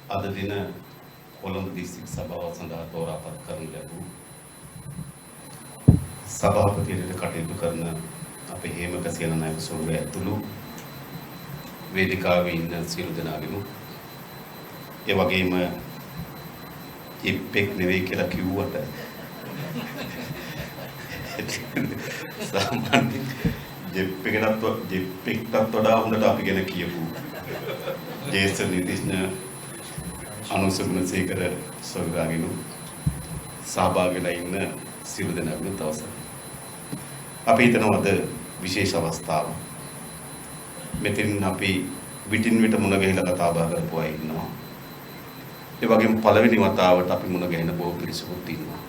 අද දින කොළඹ දිස්ත්‍රික් සභාව සඳහා තෝරාපත් කරනු ලැබූ සභාපතිවරයාට කටයුතු කරන අපේ හේමක සේනානායක සෝරය ඇතුළු වේදිකාවේ ඉන්න සියලු දෙනාගේම ඒ වගේම ඉප්පෙක් නෙවෙයි කියලා කිව්වට සාමාන්‍ය ජෙප්පෙක්ටත් වඩා හොඳට අපි ගැන කියපු ජේෂ්ඨ නීතිඥ අනුස ගුණසේකර සොග්ගාගිනු සහභාගී වෙලා ඉන්න සියලු දෙනාගේම තවසර අපි හිතනවා අද විශේෂ අවස්ථාවක්. මෙතෙන් අපි විටින් විට මුණ ගැහිලා කතා බහ කරපු අය ඉන්නවා. ඒ වගේම පළවෙනි වතාවට අපි මුණ ගැහෙන බොහෝ පිරිසකුත් ඉන්නවා.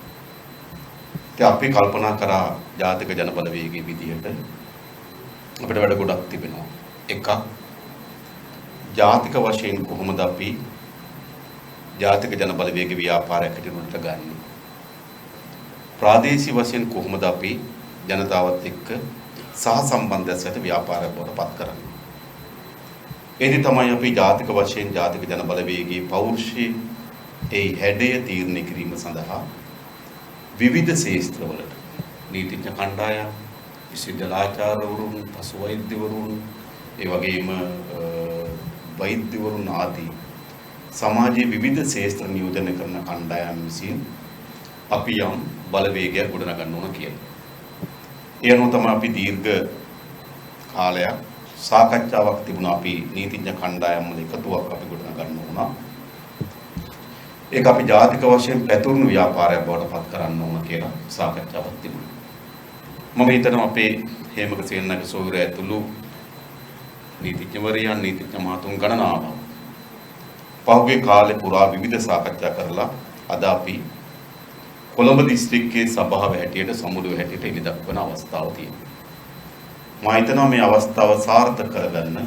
ඉතින් අපි කල්පනා කරා ජාතික ජනබලවේගයේ විදියට අපිට වැඩ ගොඩක් තිබෙනවා. එකක් ජාතික වශයෙන් කොහොමද අපි ජාතික ජනබලවේග ව්‍යාපාරයක් හැටියට ගන්නේ? ප්‍රාදේශීය වශයෙන් කොහොමද අපි ජනතාවත් එක්ක සහ සම්බන්ධයත් ව්‍යාපාරයක් බවට පත් කරන්නේ? එනි තමයි අපි ජාතික වශයෙන් ජාතික ජනබලවේගයේ පෞරුෂයේ ඒ හැඩය තීරණය කිරීම සඳහා විවිධ ශාස්ත්‍රවලට නීතිඥ කණ්ඩායම්, විශ්වවිද්‍යාලාචාර්යවරුන්, පසු වෛද්‍යවරුන්, ඒ වගේම වෛද්‍යවරුන් ආදී සමාජයේ විවිධ ශාස්ත්‍ර නියෝජනය කරන කණ්ඩායම් විසින් අපි යම් බලවේගයක් ගොඩනගන්න ඕන කියලා. ඒ අනුව තමයි අපි දීර්ඝ කාලයක් සාකච්ඡාවක් තිබුණා. අපි නීතිඥ කණ්ඩායම් වල එකතුවක් අපි ගොඩනගන්න ඕන. ඒක අපි ජාතික වශයෙන් පැතුරුණු ව්‍යාපාරයක් බවට පත් කරන්න ඕන කියලා සාකච්ඡාවක් තිබුණා. මම හිතනවා අපේ හේමක සේනානායක සෝවිර ඇතුළු නීතිඥවරයන්, නීතිඥ මහතුන් ගණනාවක් පහුගිය කාලේ පුරා විවිධ සාකච්ඡා කරලා අද අපි කොළඹ දිස්ත්‍රික්කයේ සභාව හැටියට සමුළුව හැටියට ඉනි දක්වන අවස්ථාව තියෙනවා. මම හිතනවා මේ අවස්ථාව සාර්ථක කරගන්න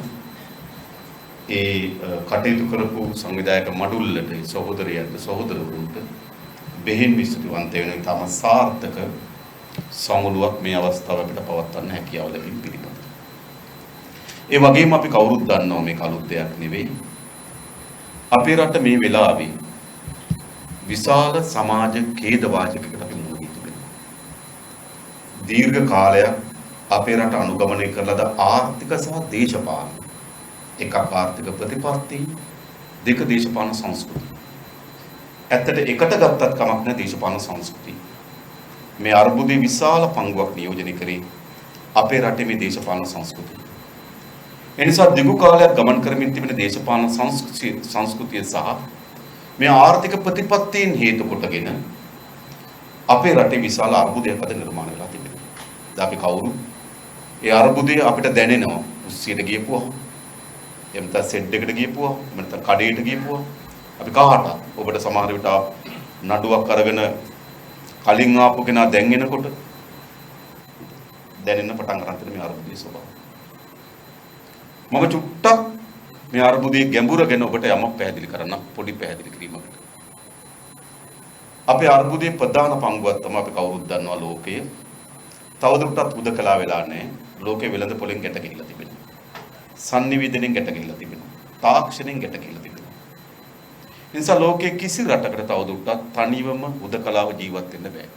ඒ කටයුතු කරපු සංවිධායක මඩුල්ලට, සහෝදරයන්ට, සහෝදරවරුන්ට බෙහෙන් විශ්වවිද්‍යාලන්ත වෙන තම සාර්ථක සමුළුවක් මේ අවස්ථාව අපිට පවත්වන්න හැකියාව ලැබෙන පිළිබඳ. ඒ වගේම අපි කවුරුත් දන්නවා මේක අලුත් දෙයක් නෙවෙයි. අපේ රට මේ වෙලාවේ විශාල සමාජ ඛේද වාචකයකට අපි මුහුණ දී තිබෙනවා. දීර්ඝ කාලයක් අපේ රට අනුගමනය කරලද ආර්ථික සහ දේශපාලන එකක් ආර්ථික ප්‍රතිපත්ති, දෙක දේශපාලන සංස්කෘති. ඇත්තට එකට ගත්තත් කමක් නැහැ දේශපාලන සංස්කෘති. මේ අර්බුදයේ විශාල පංගුවක් නියෝජනය කරේ අපේ රටේ මේ දේශපාලන සංස්කෘතිය. එනිසා දිගු කාලයක් ගමන් කරමින් තිබෙන දේශපාලන සංස්කෘතිය සහ මේ ආර්ථික ප්‍රතිපත්තීන් හේතු කොටගෙන අපේ රටේ විශාල අර්බුදයක් අද නිර්මාණය වෙලා තිබෙනවා. දැන් අපි කවුරු ඒ අර්බුදය අපිට දැනෙනවා. උස්සියට ගියපුවා, එහෙම නැත්නම් සෙඩ් එකට ගියපුවා, එහෙම නැත්නම් කඩේට ගියපුවා. අපි කාටත් ඔබට සමහර විට නඩුවක් අරගෙන කලින් ආපු කෙනා දැන් එනකොට දැනෙන්න පටන් ගන්න තියෙන මේ අර්බුදයේ ස්වභාවය. මම චුට්ටක් මේ අර්බුදයේ ගැඹුර ගැන ඔබට යමක් පැහැදිලි කරන්න, පොඩි පැහැදිලි කිරීමකට. අපේ අර්බුදයේ ප්‍රධාන පංගුවක් තමයි අපි කවුරුත් දන්නවා ලෝකයේ. තවදුරටත් උදකලා වෙලා නැහැ. ලෝකේ වෙළඳ පොලෙන් ගැට ගිහිලා තිබෙනවා. sannivedanayen ගැට ගිහිලා තිබෙනවා. තාක්ෂණයෙන් ගැට ගිහිලා තිබෙනවා. ඒ නිසා ලෝකයේ කිසි රටකට තවදුරටත් තනිවම උදකලාව ජීවත් වෙන්න බෑ.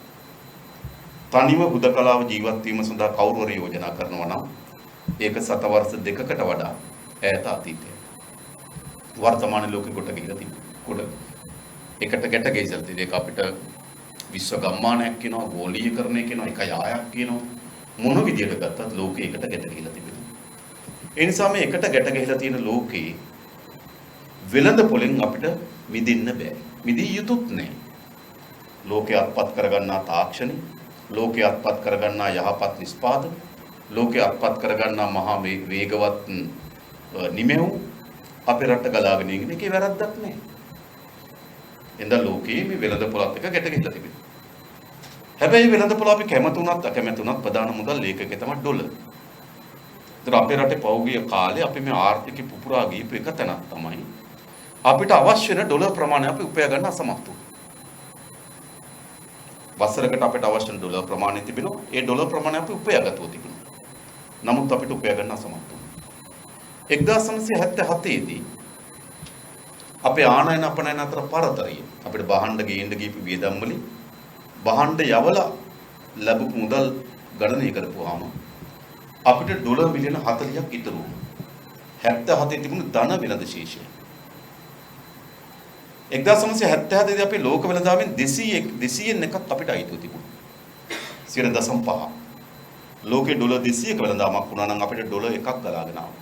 තනිව උදකලාව ජීවත් වීම සඳහා කවුරු හරි යෝජනා කරනවා නම් ඒක සතවර්ෂ දෙකකට වඩා ඈත අතීතයක්. වර්තමාන ලෝකෙ කොට ගිහිලා තිබෙනවා. එකට ගැට ගැහිලා තියෙන එක අපිට විශ්ව ගම්මානයක් කියනවා, ගෝලීකරණය කියනවා, එක යායක් කියනවා. මොන විදියට ගත්තත් ලෝකෙ එකට ගැට ගැහිලා තිබෙනවා. ඒ නිසා මේ එකට ගැට ගැහිලා තියෙන ලෝකේ වෙළඳ පොලෙන් අපිට මිදින්න බෑ. මිදිය යුතුත් නෑ. ලෝකේ අත්පත් කරගන්නා තාක්ෂණي, ලෝකේ අත්පත් කරගන්නා යහපත් නිෂ්පාදන, ලෝකේ අත්පත් කරගන්නා මහා වේගවත් නිමෙව් අපේ රට ගලාගෙන ඉන්නේ. ඒකේ වැරද්දක් නෑ. එඳ ලෝකයේ මේ වෙළඳ පොලත් එක ගැට ගිහිලා තිබෙනවා. හැබැයි වෙළඳ පොල අපි කැමතුණත් අකමැතුණත් ප්‍රධාන මුදල් ලේඛකේ තමයි ඩොලර්. ඒතර අපේ රටේ පෞද්ගලික කාලේ අපි මේ ආර්ථිකය පුපුරා ගියපු එක තැනක් තමයි අපිට අවශ්‍ය වෙන ඩොලර් ප්‍රමාණය අපි උපයා ගන්න අසමර්ථ වුණා. වසරකට අපිට අවශ්‍ය වෙන ඩොලර් ප්‍රමාණය තිබෙනවා. ඒ ඩොලර් ප්‍රමාණය අපි උපයා ගතව තිබුණා. නමුත් අපිට උපයා ගන්න අසමර්ථ වුණා. 1977 දී අපේ ආනයන අපනයන අතර පරතරය අපිට බහණ්ඩ ගේන්න ගිහපු වියදම් වලින් බහණ්ඩ යවලා ලැබපු මුදල් ගණනය කරපුවාම අපිට ඩොලර් මිලියන 40ක් ඉතුරු වුණා. 77 තිබුණු ධන වෙළඳ ශේෂය 1977 දී අපේ ලෝක වෙළඳාමෙන් 200න් එකක් අපිට අයිතිව තිබුණා. 0.5. ලෝකේ ඩොලර් 200ක වෙළඳාමක් වුණා නම් අපිට ඩොලර් එකක් ගලාගෙන ආවා.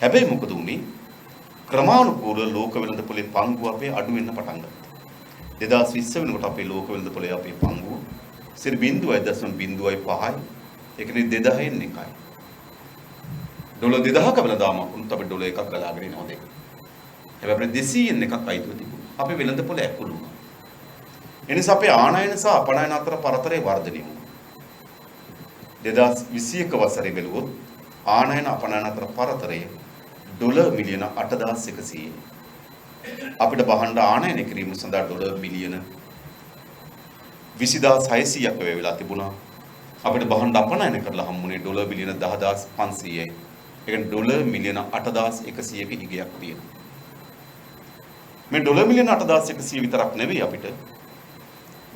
හැබැයි මොකද වුනේ? ක්‍රමානුකූලව ලෝක වෙළඳ පොලේ පංගුව අපේ අඩු වෙන්න පටන් ගත්තා. 2020 වෙනකොට අපේ ලෝක වෙළඳ පොලේ අපේ පංගුව 0.05යි. ඒ කියන්නේ 2000න් එකයි. ඩොලර් 2000ක වෙළඳාමක් වුණත් අපේ ඩොලර් එකක් ගලාගෙන එනවා දෙක. හැබැයි අපිට 200න් එකක් අයිතිව තිබුණා. අපේ වෙළඳ පොල ඇකුළු වුණා. එනිසා අපේ ආනයන සහ අපනයන අතර පරතරය වර්ධනය වුණා. 2021 වසරේ බැලුවොත් ආනයන අපනයන අතර පරතරය ඩොලර් මිලියන 8100යි. අපිට බහණ්ඩ ආනයන කිරීම සඳහා ඩොලර් මිලියන 20600ක් වැය වෙලා තිබුණා. අපිට බහණ්ඩ අපනයන කරලා හම්බුනේ ඩොලර් බිලියන 10500යි. ඒ කියන්නේ ඩොලර් මිලියන 8100ක හිගයක් තියෙනවා. මේ ඩොලර් මිලියන 8100 විතරක් නෙවෙයි අපිට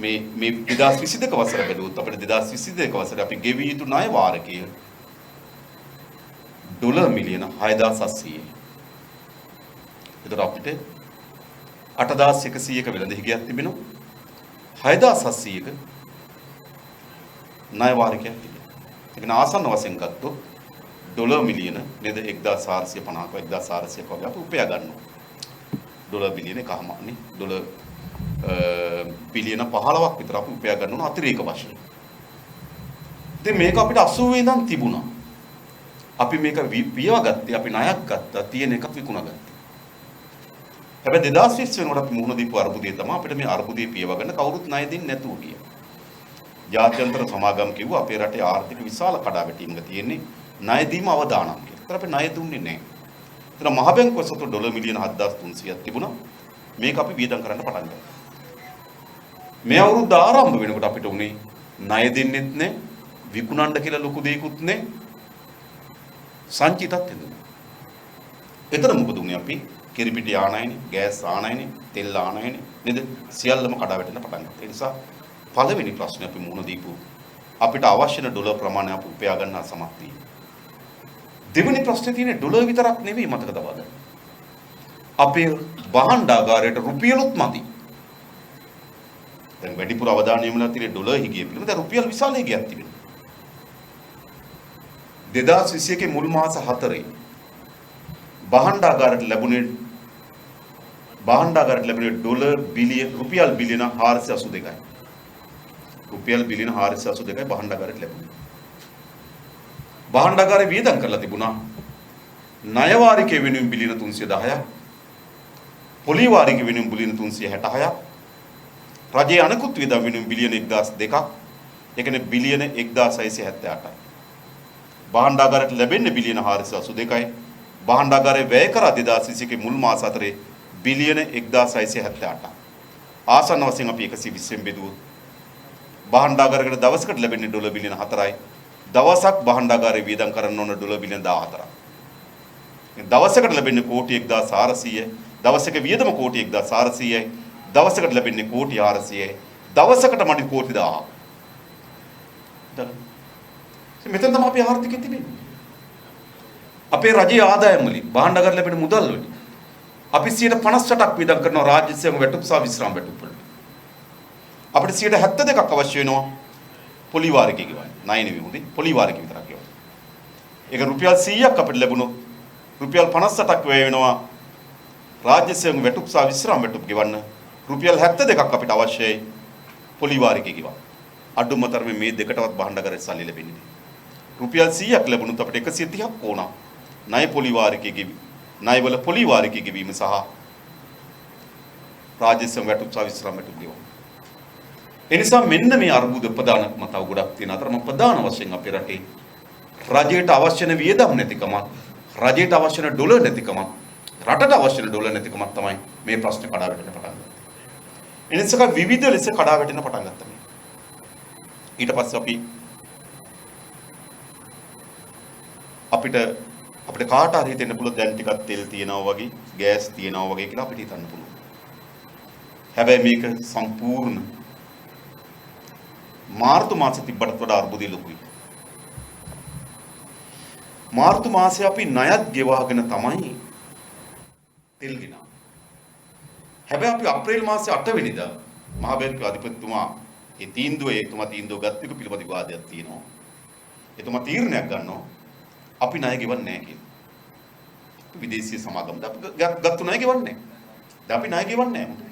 මේ 2022 වසර බැලුවොත් අපිට 2022 වසරේ අපි ගෙවිය යුතු ණය වාරකය ඩොලර් මිලියන 6700යි. ඒතර අපිට 8100ක වෙළඳ හිගයක් තිබෙනවා. 6700ක ණය වාරකයක් තිබෙනවා. ඒ කියන්නේ ආසන්න වශයෙන් ගත්තොත් ඩොලර් මිලියන නේද 1450ක 1400ක වගේ අපි උපයා ගන්නවා. ඩොලර් බිලියන එකමාරනේ ඩොලර් බිලියන 15ක් විතර අපි උපයා ගන්න ඕන අතිරේක වශයෙන්. ඉතින් මේක අපිට 80 ඉඳන් තිබුණා. අපි මේක පියවගත්තේ අපි ණයක් ගත්තා තියෙන එකක් විකුණා ගත්තා. හැබැයි 2020 වෙනකොට අපි මුහුණ දීපු අර්බුදය තමයි අපිට මේ අර්බුදය පියවගන්න කවුරුත් ණය දෙන්නේ නැතුව ගියා. ජාත්‍යන්තර සමාගම් කිව්වා අපේ රටේ ආර්ථික විශාල කඩාවැටීමක් තියෙන්නේ ණය දීම අවදානම් කියලා. ඒතර අපි ණය දුන්නේ නැහැ. ඒතර මහ බැංකුව සතු ඩොලර් මිලියන 7300ක් තිබුණා. මේක අපි වියදම් කරන්න පටන් ගත්තා. මේ අවුරුද්ද ආරම්භ වෙනකොට අපිට උනේ ණය දෙන්නෙත් නැහැ, විකුණන්න කියලා ලොකු දෙයක්වත් නැහැ. සංචිතත් හදුනා. ඒතර මොකද උනේ අපි කිරිපිටි ආනයනේ, ගෑස් ආනයනේ, තෙල් ආනයනේ නේද? සියල්ලම කඩාවැටෙන්න පටන් ගත්තා. ඒ නිසා පළවෙනි ප්‍රශ්නේ අපි මුහුණ දීපු අපිට අවශ්‍ය ඩොලර් ප්‍රමාණය අපි උපයා ගන්න අසමත් වී. දෙවෙනි ප්‍රශ්නේ තියෙන්නේ ඩොලර් විතරක් නෙවෙයි මතක තබා ගන්න. අපේ භාණ්ඩාගාරයට රුපියලුත් මදි. දැන් වැඩිපුර අවධානය යොමු වෙලා තියෙන්නේ ඩොලර් හිගිය පිළිබඳ. දැන් රුපියල් විශාල හිගයක් තිබෙනවා. 2021 මුල් මාස 4 භාණ්ඩාගාරයට ලැබුණේ ඩොලර් බිලියන රුපියල් බිලියන 482යි. රුපියල් බිලියන 482යි භාණ්ඩාගාරයට ලැබුණේ. භාණ්ඩාගාරේ වියදම් කරලා තිබුණා ණය වාරිකය වෙනුවෙන් බිලියන 310ක්, පොලි වාරිකය වෙනුවෙන් බිලියන 366ක්, රජයේ අනෙකුත් වියදම් වෙනුවෙන් බිලියන 1002ක්, ඒ කියන්නේ බිලියන 1678යි. භාණ්ඩාගාරයට ලැබෙන්නේ බිලියන 482යි. භාණ්ඩාගාරයේ වැය කර 2021 මුල් මාස 4 බිලියන 1678ක්. ආසන්න වශයෙන් අපි 120න් බෙදුවොත් භාණ්ඩාගාරයකට දවසකට ලැබෙන්නේ ඩොලර් බිලියන 4යි. දවසක් භාණ්ඩාගාරයේ වියදම් කරන්න ඕන ඩොලර් බිලියන 14ක්. දවසකට ලැබෙන්නේ කෝටි 1400යි. දවසක වියදම කෝටි 1400යි. දවසකට ලැබෙන්නේ කෝටි 400යි. දවසකට මඩි කෝටි 1000ක්. මෙතන තමයි අපේ ආර්ථිකය තිබෙන්නේ. අපේ රජයේ ආදායම් වලින් භාණ්ඩාගාර ලැබෙන මුදල් වලින් අපි 58ක් වියදම් කරනවා රාජ්‍ය සේවක වැටුප් සහ විශ්‍රාම වැටුප් වලට. අපිට 72ක් අවශ්‍ය වෙනවා පොලි වාරිකය ගෙවන්න. ණය නෙවෙයි උදේ පොලි වාරිකය විතරක් ගෙවන්න. ඒක රුපියල් 100ක් අපිට ලැබුණොත් රුපියල් 58ක් වැය වෙනවා රාජ්‍ය සේවක වැටුප් සහ විශ්‍රාම වැටුප් ගෙවන්න. රුපියල් 72ක් අපිට අවශ්‍යයි පොලි වාරිකය ගෙවන්න. අඩුම තරමේ මේ දෙකටවත් භාණ්ඩාගාරයට සල්ලි ලැබෙන්නේ නැහැ. රුපියල් 100ක් ලැබුණොත් අපිට 130ක් ඕන ණය පොලි වාරිකය ගෙවි. ණයවල පොලි වාරිකය ගෙවීම සහ රාජ්‍ය සේවක වැටුප් සහ විශ්‍රාම වැටුප් ගෙවීම. එනිසා මෙන්න මේ අර්බුද ප්‍රධාන මතව ගොඩක් තියෙන අතර ප්‍රධාන වශයෙන් අපේ රටේ රජයට අවශ්‍ය වෙන වියදම් නැතිකම, රජයට අවශ්‍ය වෙන ඩොලර් නැතිකම, රටට අවශ්‍ය වෙන ඩොලර් නැතිකම තමයි මේ ප්‍රශ්නේ කඩාවැටෙන්න පටන් ගත්තේ. එනිසා විවිධ ලෙස කඩාවැටෙන්න පටන් ගත්තා මේ. ඊට පස්සේ අපිට අපිට කාට හරි හිතෙන්න පුළුවන් දැන් ටිකක් තෙල් තියෙනවා වගේ, ගෑස් තියෙනවා වගේ කියලා අපිට හිතන්න පුළුවන්. හැබැයි මේක සම්පූර්ණ මාර්තු මාසෙ තිබ්බටත් වඩා අර්බුදය ලොකුයි. මාර්තු මාසයේ අපි ණයත් ගෙවාගෙන තමයි තෙල් ගෙනාවේ. හැබැයි අපි අප්‍රේල් මාසයේ 8 වෙනිදා මහ බැංකුවේ අධිපතිතුමා ඒ තීන්දුව ගත් එක පිළිබඳ විවාදයක් තියෙනවා. එතුමා තීරණයක් ගන්නවා අපි ණය ගෙවන්නේ නැහැ කියලා. විදේශීය සමාගමද අපි ගත්තු ණය ගෙවන්නේ නැහැ. දැන් අපි ණය ගෙවන්නේ නැහැ.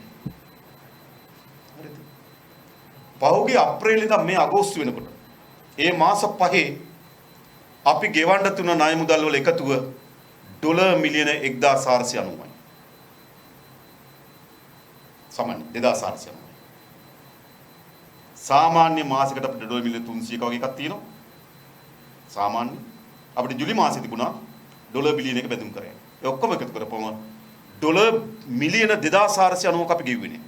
හරිද? පහුගිය අප්‍රේල් ඉඳන් මේ අගෝස්තු වෙනකොට ඒ මාස පහේ අපි ගෙවන්න තුන ණය මුදල් වල එකතුව ඩොලර් මිලියන 1490යි. සමාන 2490. සාමාන්‍ය මාසයකට අපිට ඩොලර් මිලියන 300ක වගේ එකක් තියෙනවා. සාමාන්‍ය අපිට ජූලි මාසෙ තිබුණා ඩොලර් බිලියන එක බෙදුම් කරගෙන. ඒ ඔක්කොම එකතු කරපුවම ඩොලර් මිලියන 2490ක අපි ගෙවුවේ නේ.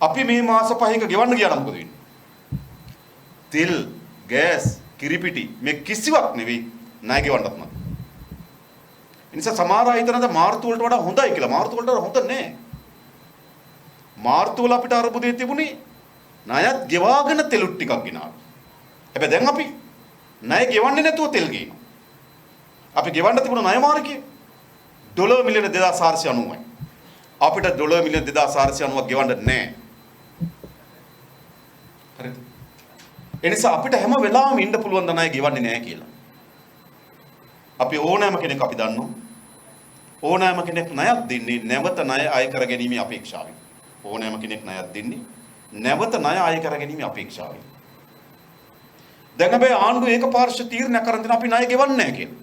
අපි මේ මාස පහක ගෙවන්න ගියා නම් මොකද වෙන්නේ? තෙල්, ගෑස්, කිරිපිටි මේ කිසිවක් නෙවෙයි ණය ගෙවන්නත් නැත. ඒ නිසා සමහර අය හිතනද මාර්තු වලට වඩා හොඳයි කියලා. මාර්තු වලට වඩා හොඳ නෑ. මාර්තු වල අපිට අරබුදේ තිබුණේ ණයත් ගෙවාගෙන තෙලුත් ටිකක් ගෙනාවා. හැබැයි දැන් අපි ණය ගෙවන්නේ නැතුව තෙල් ගේනවා. අපි ගෙවන්න තිබුණ ණය මාර්ගය ඩොලර් මිලියන 2490යි. අපිට ඩොලර් මිලියන 2490ක් ගෙවන්න නැහැ. හරිද? ඒ නිසා අපිට හැම වෙලාවෙම ඉන්න පුළුවන් ද ණය ගෙවන්නේ නැහැ කියලා. අපි ඕනෑම කෙනෙක් අපි දන්නවා. ඕනෑම කෙනෙක් ණයක් දෙන්නේ නැවත ණය අය කර ගැනීමේ අපේක්ෂාවෙන්. ඕනෑම කෙනෙක් ණයක් දෙන්නේ නැවත ණය අය කර ගැනීමේ අපේක්ෂාවෙන්. දැන් හැබැයි ආණ්ඩුව ඒකපාර්ශ්ව තීරණයක් කරන් දෙන අපි ණය ගෙවන්නේ නැහැ කියලා.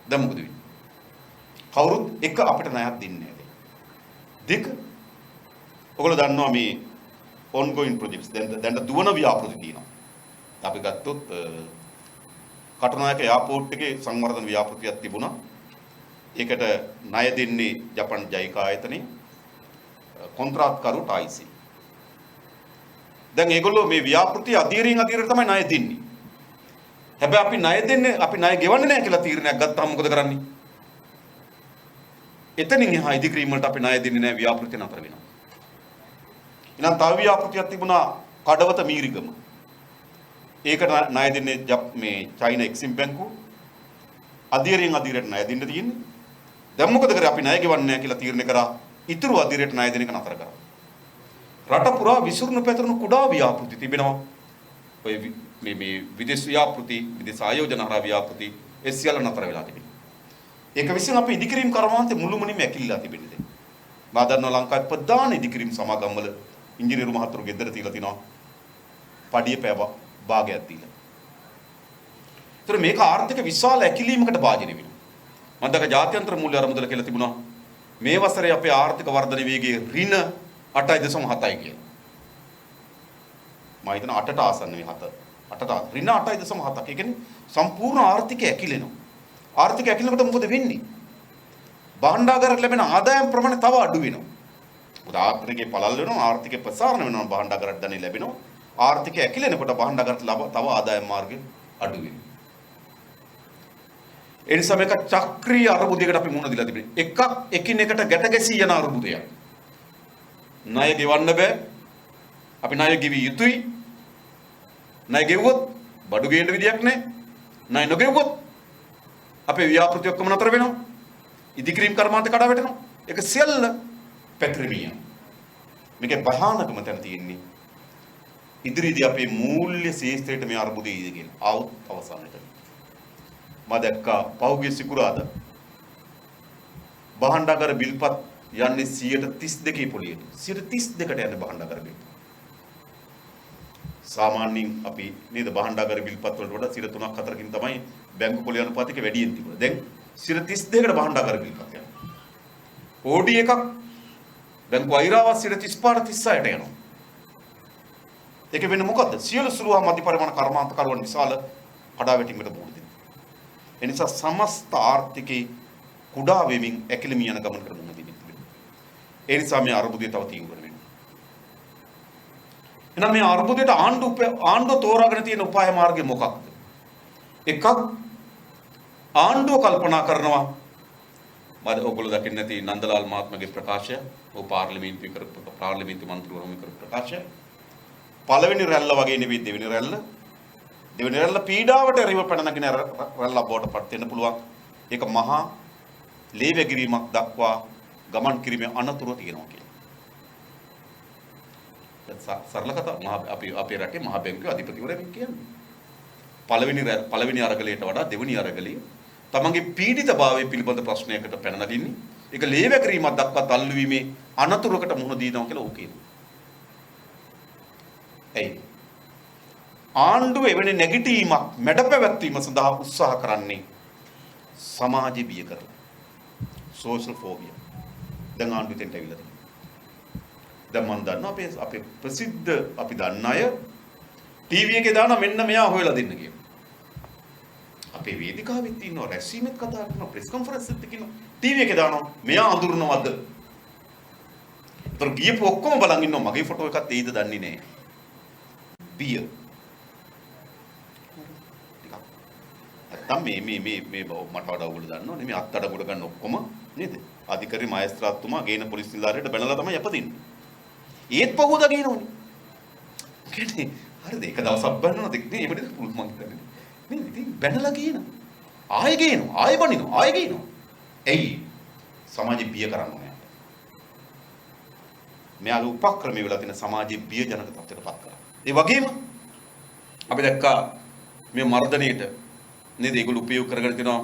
දැන් මොකද වෙන්නේ? කවුරුත් එක අපිට ණයක් දෙන්නේ නැහැ. දෙක ඔයගොල්ලෝ දන්නවා මේ ongoing projects දැන් දුවන ව්‍යාපෘති තියෙනවා. අපි ගත්තොත් කටුනායක එයාපෝට් එකේ සංවර්ධන ව්‍යාපෘතියක් තිබුණා. ඒකට ණය දෙන්නේ ජපන් ජයික ආයතනයේ කොන්ත්‍රාත්කරු ටයිසි. දැන් ඒගොල්ලෝ මේ ව්‍යාපෘතිය අධීරින් තමයි ණය දෙන්නේ. හැබැයි අපි ණය ගෙවන්නේ නැහැ කියලා තීරණයක් ගත්තාම මොකද කරන්නේ? එතනින් එහා ඉදිකිරීම වලට අපි ණය දෙන්නේ නැහැ ව්‍යාපෘතිය නතර වෙනවා. ඊනම් තව ව්‍යාපෘතියක් තිබුණා කඩවත මීරිගම. ඒකට ණය දෙන්නේ මේ චයිනා එක්සිම් බැංකුව. අධීරින් අධීරයට ණය දෙන්න තියෙන්නේ. දැන් මොකද කරේ? අපි ණය ගෙවන්නේ නැහැ කියලා තීරණය කරා. ඉතුරු අධීරයට ණය දෙන එක නතර කරා. රට පුරා විසිරුණු පැතිරුණු කුඩා ව්‍යාපෘති තිබෙනවා. ඔය මේ විදේශ ව්‍යාපෘති, විදේශ ආයෝජන හරහා ව්‍යාපෘති ඒ සියල්ල නතර වෙලා තිබෙනවා. ඒක විසින් අපි ඉදිකිරීම කර්මාන්තේ මුළුමනින්ම ඇකිලිලා තිබෙන්නේ. මා දන්නවා ලංකාවේ ප්‍රධාන ඉදිකිරීම සමාගම් වල ඉංජිනේරු මහතුරු ගෙදර තියලා තිනවා. පඩිය පෑව භාගයක් දීලා. ඒතර මේක ආර්ථික විශාල ඇකිලීමකට භාජනය වෙනවා. මම දැක ජාත්‍යන්තර මූල්‍ය අරමුදල කියලා තිබුණා. මේ වසරේ අපේ ආර්ථික වර්ධන වේගයේ ඍණ 8.7යි කියලා. මම හිතන 8ට ආසන්න මේ 7. 8ට ඍණ 8.7ක්. ඒ කියන්නේ සම්පූර්ණ ආර්ථිකය ඇකිලෙනවා. ආර්ථිකය ඇකිලෙනකොට මොකද වෙන්නේ? භාණ්ඩාගාරයට ලැබෙන ආදායම් ප්‍රමාණය තව අඩු වෙනවා. මොකද ආර්ථිකයේ පළල් වෙනවා, ආර්ථිකය ප්‍රසාරණය වෙනවා, භාණ්ඩාගාරයට ධනෙ ලැබෙනවා. ආර්ථිකය ඇකිලෙනකොට භාණ්ඩාගාරයට තව ආදායම් මාර්ගය අඩු වෙනවා. ඒ නිසා මේක චක්‍රීය අර්බුදයකට අපි මුහුණ දීලා තිබෙනවා. එකක් එකිනෙකට ගැට ගැසී යන අර්බුදයක්. ණය ගෙවන්න බෑ. අපි ණය ගෙවිය යුතුයි. ණය ගෙවුවොත් බඩු ගේන්න විදියක් නැහැ. ණය නොගෙවුවොත් අපේ ව්‍යාපෘති ඔක්කොම නතර වෙනවා. ඉදිකිරීම කර්මාන්ත කඩා වැටෙනවා. ඒක සියල්ල පැතිරෙමිය. මේකේ භයානකම තැන තියෙන්නේ ඉදිරියේදී අපේ මූල්‍ය ශේෂ්ත්‍රයට මේ අර්බුදය ඉද කියලා. ආවොත් අවසානයේදී මම දැක්කා පහුගිය සිකුරාදා භාණ්ඩාගාර බිල්පත් යන්නේ 132 පොලියට. 132කට යන්නේ භාණ්ඩාගාර බිල්. සාමාන්‍යයෙන් අපි නේද භාණ්ඩාගාර බිල්පත් වලට වඩා 3ක් 4කින් තමයි බැංකු පොලි අනුපාතික වැඩියෙන් තිබුණා. දැන් 132කට භාණ්ඩාගාර බිල්පත් යනවා. ඕඩි එකක් බැංකු අයිරාවත් 135ට 36ට යනවා. ඒක වෙන්නේ මොකද්ද? සියලු සුළු හා මධ්‍ය පරිමාණ කර්මාන්තකරුවන් විශාල කඩාවැටීමකට මුහුණ දෙනවා. ඒ නිසා සමස්ත ආර්ථිකේ කුඩා වෙමින් ඇකිලමිය යන ගමනකට මුහුණ දෙන්නේ. ඒ නිසා මේ අර්බුදය තව තීව්‍ර වෙනවා. එහෙනම් මේ අර්බුදයට ආණ්ඩුව තෝරාගෙන තියෙන උපාය මාර්ගය මොකක්ද? එකක් ආණ්ඩුව කල්පනා කරනවා මම ඔයගොල්ලෝ දකින්න නැති නන්දලාල් මහත්මයාගේ ප්‍රකාශය ඔය පාර්ලිමේන්තුවේ කරපු පාර්ලිමේන්තු මන්ත්‍රීවරුන් කරපු ප්‍රකාශය පළවෙනි රැල්ල වගේ නෙවෙයි දෙවෙනි රැල්ල. දෙවෙනි රැල්ල පීඩාවට එරෙහිව පැන නගින රැල්ලක් බවට පත් වෙන්න පුළුවන්. ඒක මහා ලේ වැගිරීමක් දක්වා ගමන් කිරීමේ අනතුරු තියෙනවා කියලා. සරල කතාව අපේ රටේ මහ බැංකුවේ අධිපතිවරයෙක් කියන්නේ. පළවෙනි අරගලයට වඩා දෙවෙනි අරගලයේ තමන්ගේ පීඩිතභාවය පිළිබඳ ප්‍රශ්නයකට පැන නගින්නේ. ඒක ලේ වැගිරීමක් දක්වා තල්ලු වීමේ අනතුරකට මුහුණ දීනවා කියලා ඕක කියනවා. එයි ආණ්ඩුව එවැනි නැගිටීමක් මැඩපැවැත්වීම සඳහා උත්සාහ කරන්නේ සමාජය බිය කරලා. Social phobia. දැන් ආණ්ඩුවෙන් ඇවිල්ලා තියෙනවා. දැන් මම දන්නවා අපේ ප්‍රසිද්ධ අපි දන්න අය ටීවී එකේ දාන මෙන්න මෙයා හොයලා දෙන්න කියලා. අපේ වේදිකාවෙත් ඉන්නවා රැස්වීමෙත් කතා කරනවා ප්‍රෙස් කොන්ෆරන්ස් එකත් කියනවා ටීවී එකේ දානවා මෙයා අඳුරනවද? ඒතර ගියපු ඔක්කොම බලන් ඉන්නවා මගේ ෆොටෝ එකක් එයිද දන්නේ නැහැ. බිය. නැත්තම් මේ මට වඩා ඔයගොල්ලෝ දන්නවනේ මේ අත්අඩංගුවට ගන්න ඔක්කොම නේද? අධිකාරී මහේස්ත්‍රාත්තුමා ගේන පොලිස් නිලධාරියට බැනලා තමයි යපදින්නේ. ඒත් පහුවදා ගේනවනේ. කියන්නේ හරිද? එක දවසක් බැනනවා දෙක නේ එපිට පුළුවන් මං හිතන්නේ. නේද? ඉතින් බැනලා කියන. ආයෙ ගේනවා, ආයෙ බනිනවා, ආයෙ ගේනවා. එයි සමාජෙ බිය කරන්න ඕනේ. මෙයාගේ උපක්‍රමයේ වෙලා තියෙන සමාජයේ බිය ජනක තත්ත්වයකටපත් කරා. ඒ වගේම අපි දැක්කා මේ මර්ධනයේට නේද ඒගොල්ලෝ උපයෝග කරගෙන තිනවා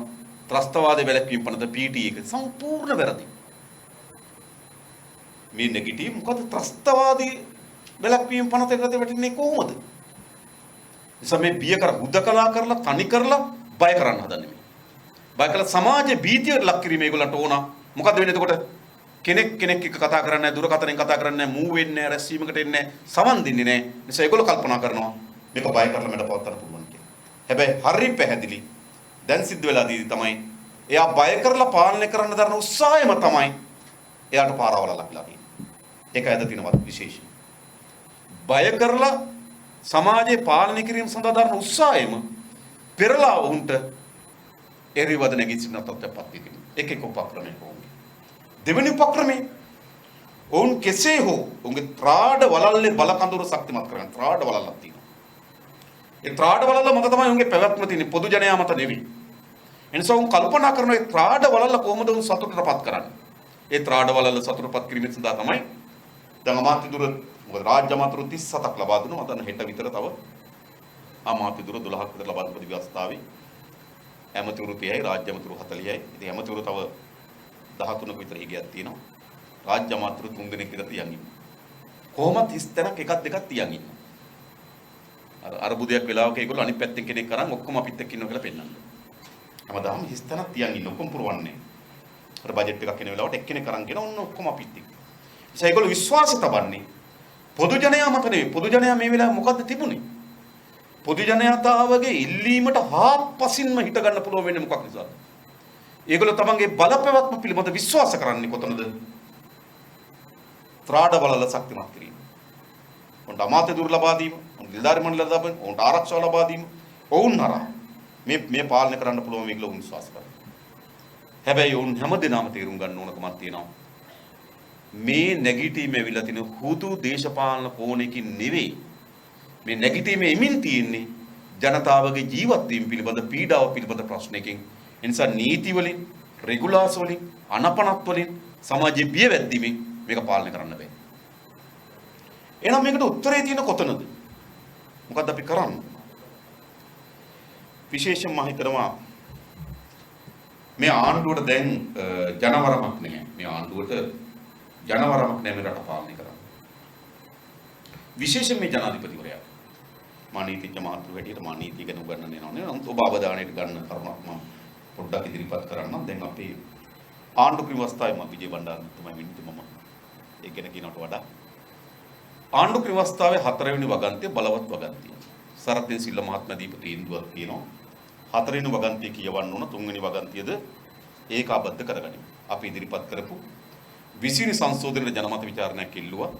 ත්‍රස්තවාද වැළැක්වීම පනත PT එක සම්පූර්ණ වැරදි. මේ නෙගටිව් මොකද ත්‍රස්තවාදී වැළැක්වීම පනත එකට වැටෙන්නේ කොහොමද? නිසා මේ බිය කර උදකලා කරලා තනි කරලා බය කරන්න හදන්නේ මේ. බය කළා සමාජයේ භීතියට ලක් කිරීම ඒගොල්ලන්ට ඕන. මොකද වෙන්නේ එතකොට? කෙනෙක් එක්ක කතා කරන්නේ නැහැ, දුරකථනයෙන් කතා කරන්නේ නැහැ, මූව් වෙන්නේ නැහැ, රැස්වීමකට එන්නේ නැහැ, සමන් දෙන්නේ නැහැ. නිසා ඒගොල්ලෝ කල්පනා කරනවා මේක බය කරලා මට පවත්වන්න පුළුවන් කියලා. හැබැයි හරි පැහැදිලි දැන් සිද්ධ වෙලා දීදී තමයි එයා බය කරලා පාලනය කරන්න දරන උත්සාහයම තමයි එයාට පාරවල ලක්ලා තියෙන්නේ. ඒක ඇද තියෙනවත් විශේෂයි. බය කරලා සමාජයේ පාලනය කිරීම සඳහා දරන උත්සාහයම පෙරලා වුන්ට එරිවද නැගී සිටින තත්ත්වයක්පත් වෙනවා. එක උපක්‍රමයක් වුණා. දෙවෙනි උපක්‍රමයේ ඔවුන් කෙසේ හෝ උන්ගේ ත්‍රාඩ වලල්ලේ බල කඳුරු ශක්තිමත් කරගන්න ත්‍රාඩ වලල්ලක් තියෙනවා. ඒ ත්‍රාඩ වලල්ල මත තමයි උන්ගේ පැවැත්ම තියෙන්නේ පොදු ජනයා මත නෙවෙයි. එනිසා උන් කල්පනා කරන ඒ ත්‍රාඩ වලල්ල කොහොමද උන් සතුටටපත් කරන්නේ? ඒ ත්‍රාඩ වලල්ල සතුටටපත් කිරීම සඳහා තමයි දැන් අමාත්‍ය දුර මොකද රාජ්‍ය අමාත්‍යරු 37ක් ලබා දුන්නා. මම දන්න හෙට විතර තව අමාත්‍ය දුර 12ක් විතර ලබා දුන්න ව්‍යවස්ථාවේ ඇමතිවරු 30යි රාජ්‍ය ඇමතිවරු 40යි. ඉතින් ඇමතිවරු තව 13ක විතර හිගයක් තියෙනවා. රාජ්‍ය අමාත්‍යරු 3 දෙනෙක් විතර තියන් ඉන්නවා. කොහොමත් හිස් තැනක් එකක් දෙකක් තියන් ඉන්නවා. අර අරබුදයක් වෙලාවක ඒගොල්ලෝ අනිත් පැත්තෙන් කෙනෙක් කරන් ඔක්කොම අපිත් එක්ක ඉන්නවා කියලා පෙන්නන්න. හැමදාම හිස් තැනක් තියන් ඉන්න ඔක්කොම පුරවන්නේ. අර බජට් එකක් එන වෙලාවට එක්කෙනෙක් කරන් ගෙන ඔන්න ඔක්කොම අපිත් එක්ක. ඒ ඒගොල්ලෝ විශ්වාසය තබන්නේ පොදු ජනයා මත නෙවෙයි. පොදු ජනයා මේ වෙලාවේ මොකද්ද තිබුණේ? පොදු ජනතාවගේ ඉල්ලීමට හාත්පසින්ම හිට ගන්න පුළුවන් වෙන්නේ මොකක් නිසාද? ඒගොල්ලෝ තමන්ගේ බලපෑවක්ම පිළිබඳ විශ්වාස කරන්නේ කොතනද? ත්‍රාඩ බලල ශක්තිමත් කිරීම. උන්ට අමාත්‍ය දුර ලබා දීම, උන්ට නිලධාරි මණ්ඩල ලබා දීම, උන්ට ආරක්ෂාව ලබා දීම, ඔවුන් හරහා මේ පාලනය කරන්න පුළුවන් මේගොල්ලෝ විශ්වාස කරනවා. හැබැයි ඔවුන් හැමදේනම තේරුම් ගන්න ඕනකමක් තියෙනවා. මේ නැගිටීමේ ඇවිල්ලා තියෙන හුදු දේශපාලන කෝණයකින් නෙවෙයි. මේ නැගිටීමේ එමින් තියෙන්නේ ජනතාවගේ ජීවත් වීම පිළිබඳ පීඩාව පිළිබඳ ප්‍රශ්නයකින්. ඒ නිසා නීති වලින්, රෙගුලාස් වලින්, අනපනත් වලින් සමාජයේ බිය වැද්දීමෙන් මේක පාලනය කරන්න බෑ. එහෙනම් මේකට උත්තරේ තියෙන කොතනද? මොකද්ද අපි කරන්නේ? විශේෂයෙන්ම මම හිතනවා මේ ආණ්ඩුවට දැන් ජනවරමක් නැහැ. මේ ආණ්ඩුවට ජනවරමක් නැහැ මේ රට පාලනය කරන්න. විශේෂයෙන් මේ ජනාධිපතිවරයා මා නීතිඥ මහතුරු හැටියට මා නීතිය ගැන උගන්වන්න යනවනේ. නමුත් ඔබ අවධානයට ගන්න කරුණක් මම පොඩ්ඩක් ඉදිරිපත් කරන්නම්. දැන් අපේ ආණ්ඩු ක්‍රියාවස්ථාවේ මම විජේ බණ්ඩාරතුමා විනිත මම ඒක ගැන කියනකට වඩා ආණ්ඩු ක්‍රියාවස්ථාවේ 4 වෙනි වගන්තිය බලවත් වගන්තිය. සරත්දින් සිල්වා මහත්මයා දීපු තීන්දුවක් තියෙනවා. 4 වෙනි වගන්තිය කියවන්න ඕන 3 වෙනි වගන්තියද ඒකාබද්ධ කරගනිමු. අපි ඉදිරිපත් කරපු 20 වෙනි සංශෝධනයේ ජනමත විචාරණයක් ඉල්ලුවා.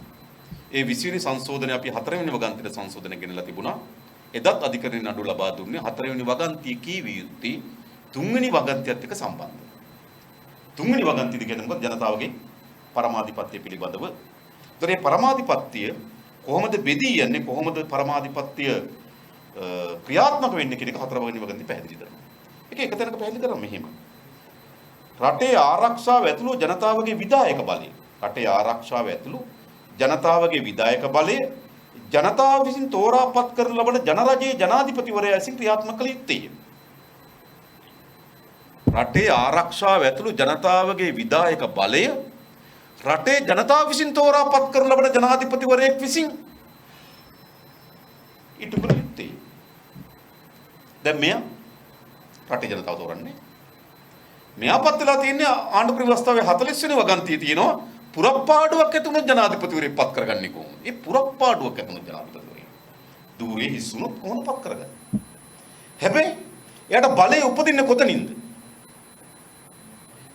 ඒ 20 වෙනි සංශෝධනය අපි 4 වෙනි වගන්තියට සංශෝධනය ගෙනලා තිබුණා. එදත් අධිකරණයේ නඩු ලබා දුන්නේ 4 වෙනි වගන්තිය කීවිය යුත්තේ තුන්වෙනි වගන්තියත් එක්ක සම්බන්ධයි. තුන්වෙනි වගන්තියද කියන්නේ මොකද? ජනතාවගේ පරමාධිපත්‍ය පිළිබඳව. ඒතර මේ පරමාධිපත්‍ය කොහොමද බෙදී යන්නේ? කොහොමද පරමාධිපත්‍ය ක්‍රියාත්මක වෙන්නේ කියන එක හතරවෙනි වගන්තිය පැහැදිලි කරනවා. ඒක එක තැනක පැහැදිලි කරනවා මෙහෙම. රටේ ආරක්ෂාව ඇතුළු ජනතාවගේ විධායක බලය. රටේ ආරක්ෂාව ඇතුළු ජනතාවගේ විධායක බලය ජනතාව විසින් තෝරාපත් කරන ලබන ජනරජයේ ජනාධිපතිවරයා විසින් ක්‍රියාත්මක කළ යුත්තේ. රටේ ආරක්ෂාව ඇතුළු ජනතාවගේ විධායක බලය රටේ ජනතාව විසින් තෝරාපත් කරන ලබන ජනාධිපතිවරයෙක් විසින් ඉටු කළ යුත්තේ. දැන් මෙයා රටේ ජනතාව තෝරන්නේ. මෙයා පත් වෙලා තියෙන්නේ ආණ්ඩුක්‍රම ව්‍යවස්ථාවේ 40 වෙනි වගන්තියේ තියෙනවා පුරප්පාඩුවක් ඇතුණු ජනාධිපතිවරයෙක් පත් කරගන්නේ කොහොමද? ඒ පුරප්පාඩුවක් ඇතුණු ජනාධිපතිවරයෙක් දූරේ හිස්සුනොත් කොහොමද පත් කරගන්නේ? හැබැයි එයාට බලය උපදින්නේ කොතනින්ද?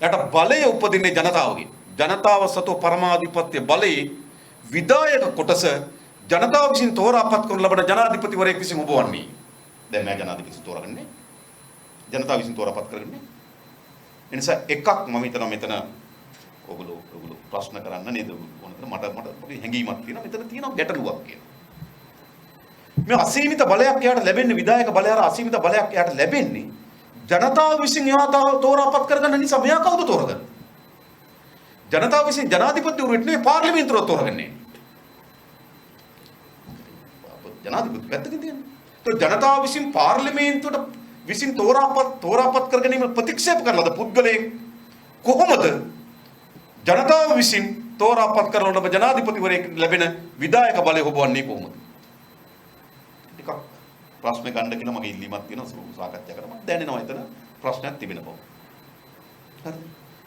එයාට බලය උපදින්නේ ජනතාවගෙන්. ජනතාව සතු පරමාධිපත්‍ය බලයේ විධායක කොටස ජනතාව විසින් තෝරාපත් කරන ලබන ජනාධිපතිවරයෙක් විසින් ඔබවන්නේ. දැන් මම ජනාධිපති තෝරගන්නේ. ජනතාව විසින් තෝරාපත් කරගන්නේ. ඒ නිසා එකක් මම හිතනවා මෙතන ඔගොල්ලෝ ප්‍රශ්න කරන්න නේද? මට පොඩි හැඟීමක් තියෙනවා. මෙතන තියෙනවා ගැටලුවක් කියලා. මේ අසීමිත බලයක් එයාට ලැබෙන්නේ විධායක බලය අර අසීමිත බලයක් එයාට ලැබෙන්නේ ජනතාව විසින් එයා තෝරාපත් කරගන්න නිසා මෙයා කවුද තෝරගන්නේ? ජනතාව විසින් ජනාධිපතිවරුන්ට නෙවෙයි පාර්ලිමේන්තුවට තෝරගන්නේ. ජනාධිපති පැත්තකින් තියෙනවා. તો ජනතාව විසින් පාර්ලිමේන්තුවට විසින් තෝරාපත් කරගැනීම ප්‍රතික්ෂේප කරලාද පුද්ගලයෙක් කොහොමද ජනතාව විසින් තෝරාපත් කරන ලබන ජනාධිපතිවරයෙක් ලැබෙන විධායක බලය හොබවන්නේ කොහොමද? ටිකක් ප්‍රශ්න ගන්න කියලා මගේ ඉල්ලීමක් තියෙනවා සාකච්ඡා කරමු. දැනෙනවා එතන ප්‍රශ්නයක් තිබෙන බව. හරි.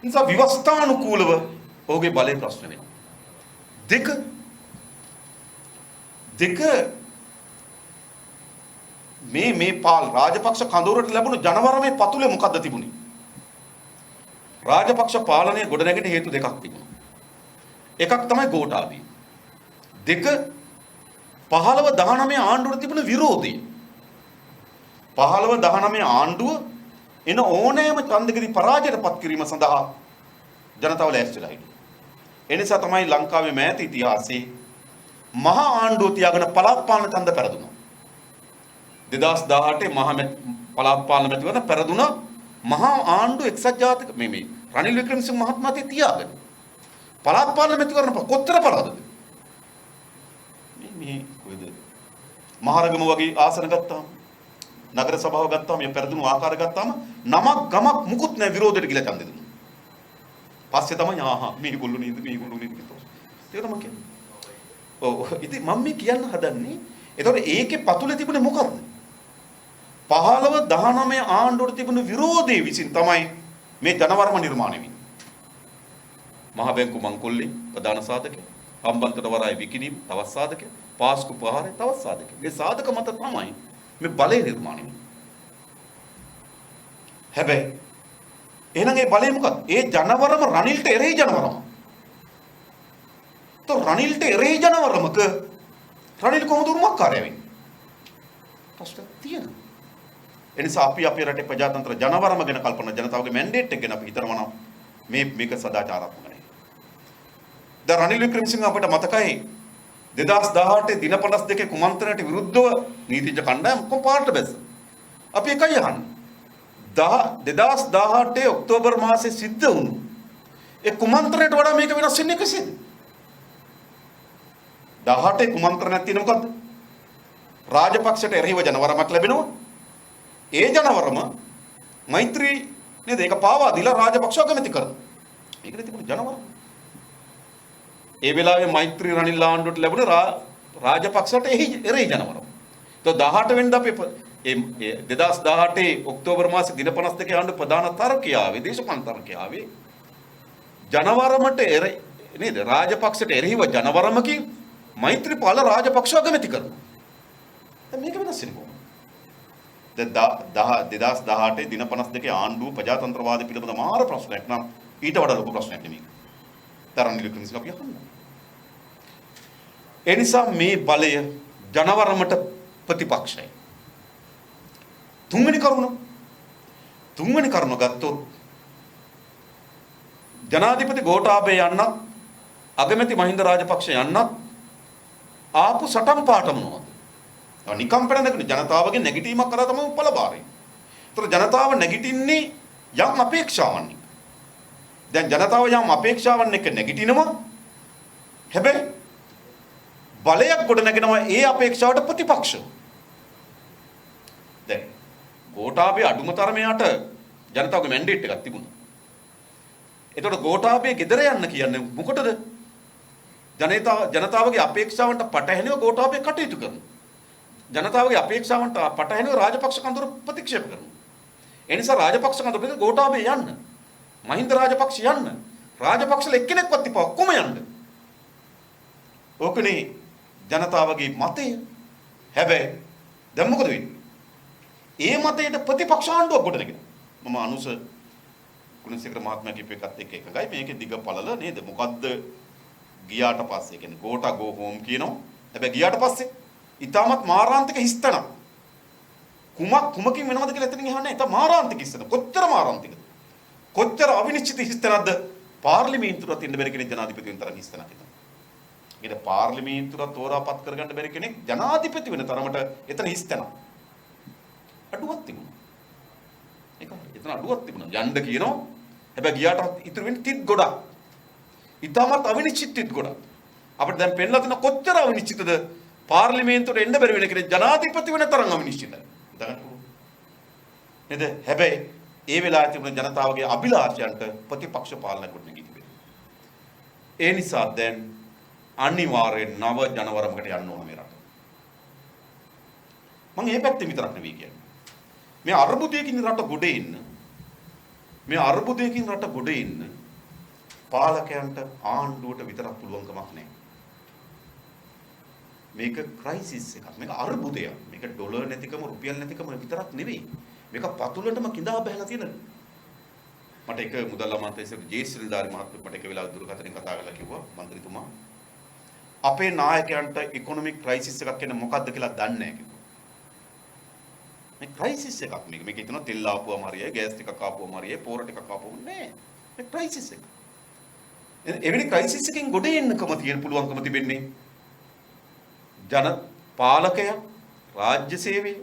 නිසා විවස්ථානුකූලව ඔහුගේ බලයේ ප්‍රශ්න වෙනවා. දෙක මේ පාල් රාජපක්ෂ කඳවුරට ලැබුණු ජනවරමේ පතුලේ මොකද්ද තිබුණේ? රාජපක්ෂ පාලනය ගොඩනැගෙන හේතු දෙකක් තිබුණා. එකක් තමයි ගෝඨාභය. දෙක 15-19 ආණ්ඩුවට තිබුණ විරෝධය. 15-19 ආණ්ඩුව එන ඕනෑම ඡන්දකදී පරාජයට පත් කිරීම සඳහා ජනතාව ලෑස්තිලා හිටියා. ඒ නිසා තමයි ලංකාවේ මෑත ඉතිහාසයේ මහා ආණ්ඩුව තියාගෙන පළාත් පාලන ඡන්ද පෙරදුනා. 2018 මහා පළාත් පාලන මැතිවරණ පෙරදුන මහා ආණ්ඩුව එක්සත් ජාතික මේ රනිල් වික්‍රමසිංහ මහත්මයාට තියාගෙන පළාත් පාලන මැතිවරණ කොච්චර පරාදද? මේ කොයිද? මහරගම වගේ ආසන ගත්තාම නගර සභාව ගත්තාම මේ පෙරදුණු ආකාරය ගත්තාම නමක් ගමක් මුකුත් නැහැ විරෝධයට කියලා ඡන්දෙ දුන්නා. පස්සේ තමයි මේගොල්ලෝ නේද කියලා. ඒක තමයි කියන්නේ. ඔව් ඉතින් මම මේ කියන්න හදන්නේ එතකොට ඒකේ පතුලේ තිබුණේ මොකක්ද? 15-19 ආණ්ඩුවට තිබුණු විරෝධය විසින් තමයි මේ ජනවරම නිර්මාණය වෙන්නේ. මහ බැංකු මංකොල්ලේ ප්‍රධාන සාධකය, හම්බන්තොට වරාය විකිණීම තවත් සාධකය, පාස්කු ප්‍රහාරය තවත් සාධකය. මේ සාධක මත තමයි මේ බලය නිර්මාණය වෙන්නේ. හැබැයි එහෙනම් ඒ බලය මොකක්ද? ඒ ජනවරම රනිල්ට එරෙහි ජනවරම. તો රනිල්ට එරෙහි ජනවරමක රනිල් කොහොමද උරුමකාරය වෙන්නේ? ප්‍රශ්න තියෙනවා. එනිසා අපි අපේ රටේ ප්‍රජාතන්ත්‍ර ජනවරම ගැන කල්පනා ජනතාවගේ මැන්ඩේට් එක ගැන අපි හිතනවා නම් මේක සදාචාරාත්මක නැහැ. දැන් රනිල් වික්‍රමසිංහ අපිට මතකයි 2018 දින 52 කුමන්ත්‍රණයට විරුද්ධව නීතිඥ කණ්ඩායම කොම් පාර්ට බැස්ස. අපි එකයි අහන්නේ. 2018 ඔක්තෝබර් මාසයේ සිද්ධ වුණු ඒ කුමන්ත්‍රණයට වඩා මේක වෙනස් වෙන්නේ කෙසේද? 18 කුමන්ත්‍රණයක් තියෙන මොකද්ද? රාජපක්ෂට එරෙහිව ජනවරමක් ලැබෙනවා. ඒ ජනවරම මෛත්‍රී නේද? ඒක පාවා දීලා රාජපක්ෂ අගමැති කරනවා. ඒකනේ තිබුණේ ජනවරම. ඒ වෙලාවේ මෛත්‍රී රනිල් ආණ්ඩුවට ලැබුණ රාජපක්ෂට එරෙහි ජනවරම. તો 18 වෙනිදා අපි 2018 ඔක්තෝබර් මාසේ දින 52 ආණ්ඩු ප්‍රධාන තර්කය ආවේ දේශපාලන තර්කය ආවේ ජනවරමට නේද? රාජපක්ෂට එරෙහිව ජනවරමකින් මෛත්‍රීපාල රාජපක්ෂ අගමැති කරනවා. දැන් මේක වෙනස් වෙන්නේ කොහොමද? දැන් 2018 දින 52 ආණ්ඩුව ප්‍රජාතන්ත්‍රවාදය පිළිබඳ මාර ප්‍රශ්නයක් නම් ඊට වඩා ලොකු ප්‍රශ්නයක් නෙමෙයි. තරන් වික්‍රමසිංහ අපි අහන්න. ඒ නිසා මේ බලය ජනවරමට ප්‍රතිපක්ෂයි. තුන්වෙනි කරුණ තුන්වෙනි කරුණ ගත්තොත් ජනාධිපති ගෝඨාභය යන්නත් අගමැති මහින්ද රාජපක්ෂ යන්නත් ආපු සටන් පාට මොනවද? නිකම් පැනනකනේ ජනතාවගේ නැගිටීමක් කරා තමයි උපලබාරේ. ඒතර ජනතාව නැගිටින්නේ යම් අපේක්ෂාවන් එක්ක. දැන් ජනතාව යම් අපේක්ෂාවන් එක්ක නැගිටිනවා. හැබැයි බලයක් ගොඩ නැගෙනවා ඒ අපේක්ෂාවට ප්‍රතිපක්ෂ. දැන් ගෝඨාභය අඩුම තරමයට ජනතාවගේ මැන්ඩේට් එකක් තිබුණා. එතකොට ගෝඨාභය ගෙදර යන්න කියන්නේ මොකටද? ජනතාවගේ අපේක්ෂාවන්ට පටහැනිව ගෝඨාභය කටයුතු කරනවා. ජනතාවගේ අපේක්ෂාවන්ට පටහැනිව රාජපක්ෂ කඳවුර ප්‍රතික්ෂේප කරනවා. ඒ නිසා රාජපක්ෂ කඳවුරට ගෝඨාභය යන්න. මහින්ද රාජපක්ෂ යන්න. රාජපක්ෂල එක්කෙනෙක්වත් ඉපා ඔක්කොම යන්න. ඕකනේ ජනතාවගේ මතය. හැබැයි දැන් මොකද වෙන්නේ? ඒ මතයට ප්‍රතිපක්ෂ ආණ්ඩුවක් ගොඩ නැගෙනවා. මම අනුස ගුණසේකර මහත්මයා කියපු එකත් එක්ක එකඟයි. මේකේ දිග පළල නේද? මොකද්ද ගියාට පස්සේ කියන්නේ ගෝඨා ගෝ හෝම් කියනවා. හැබැයි ගියාට පස්සේ ඊටමත් මාරාන්තික හිස්තන. කුමකින් වෙනවද කියලා එතනින් අහන්නේ. ඊට මාරාන්තික හිස්තන. කොච්චර මාරාන්තිකද? කොච්චර අවිනිශ්චිත හිස්තනක්ද? පාර්ලිමේන්තුවට ඉන්න බැරි කෙනෙක් ජනාධිපතිවෙන් තරම් හිස්තනක් හිතන. ඊට පාර්ලිමේන්තුව තෝරාපත් කරගන්න බැරි කෙනෙක් ජනාධිපති වෙන තරමට එතන හිස්තනක්. අඩුවක් තිබුණා. ඒක එතන අඩුවක් තිබුණා. යන්න කියනවා. හැබැයි ගියාට ඉතුරු වෙන්නේ තිත් ගොඩක්. ඊටමත් අවිනිශ්චිත තිත් ගොඩක්. අපිට දැන් පෙන්නලා තියෙන කොච්චර අවිනිශ්චිතද? පාර්ලිමේන්තුවට එන්න බැරි වෙන කෙනෙක් ජනාධිපති වෙන තරම් අවිනිශ්චිතයි. නේද? හැබැයි ඒ වෙලාවේ තිබුණ ජනතාවගේ අභිලාෂයන්ට ප්‍රතිපක්ෂ පාලනයක් ගොඩනගී තිබෙනවා. ඒ නිසා දැන් අනිවාර්යෙන් නව ජනවරමකට යන්න ඕන මේ රට. මම මේ පැත්තෙන් විතරක් නෙවෙයි කියන්නේ. මේ අර්බුදයකින් රට ගොඩ එන්න. මේ අර්බුදයකින් රට ගොඩ එන්න පාලකයන්ට ආණ්ඩුවට විතරක් පුළුවන් කමක් නැහැ. මේක ක්‍රයිසිස් එකක්. මේක අර්බුදයක්. මේක ඩොලර් නැතිකම රුපියල් නැතිකම විතරක් නෙවෙයි. මේක පතුලටම කිඳා බහලා තියෙන. මට එක මුදල් අමාත්‍යාංශයේ ජේසිල්දාරි මහත්මයෙක් මට එක වෙලාවක දුරකථනයෙන් කතා කරලා කිව්වා මන්ත්‍රීතුමා අපේ නායකයන්ට ඉකොනොමික් ක්‍රයිසිස් එකක් කියන්නේ මොකක්ද කියලා දන්නේ නැහැ කිව්වා. මේ ක්‍රයිසිස් එකක් මේක. මේක හිතනවා තෙල් ආපුවම හරියයි, ගෑස් ටිකක් ආපුවම හරියයි, පෝර ටිකක් ආපුවම නෑ. මේ ක්‍රයිසිස් එක. එවැනි ක්‍රයිසිස් එකකින් ගොඩ එන්නකම තියෙන පුළුවන්කම තිබෙන්නේ ජන පාලකය, රාජ්‍ය සේවය,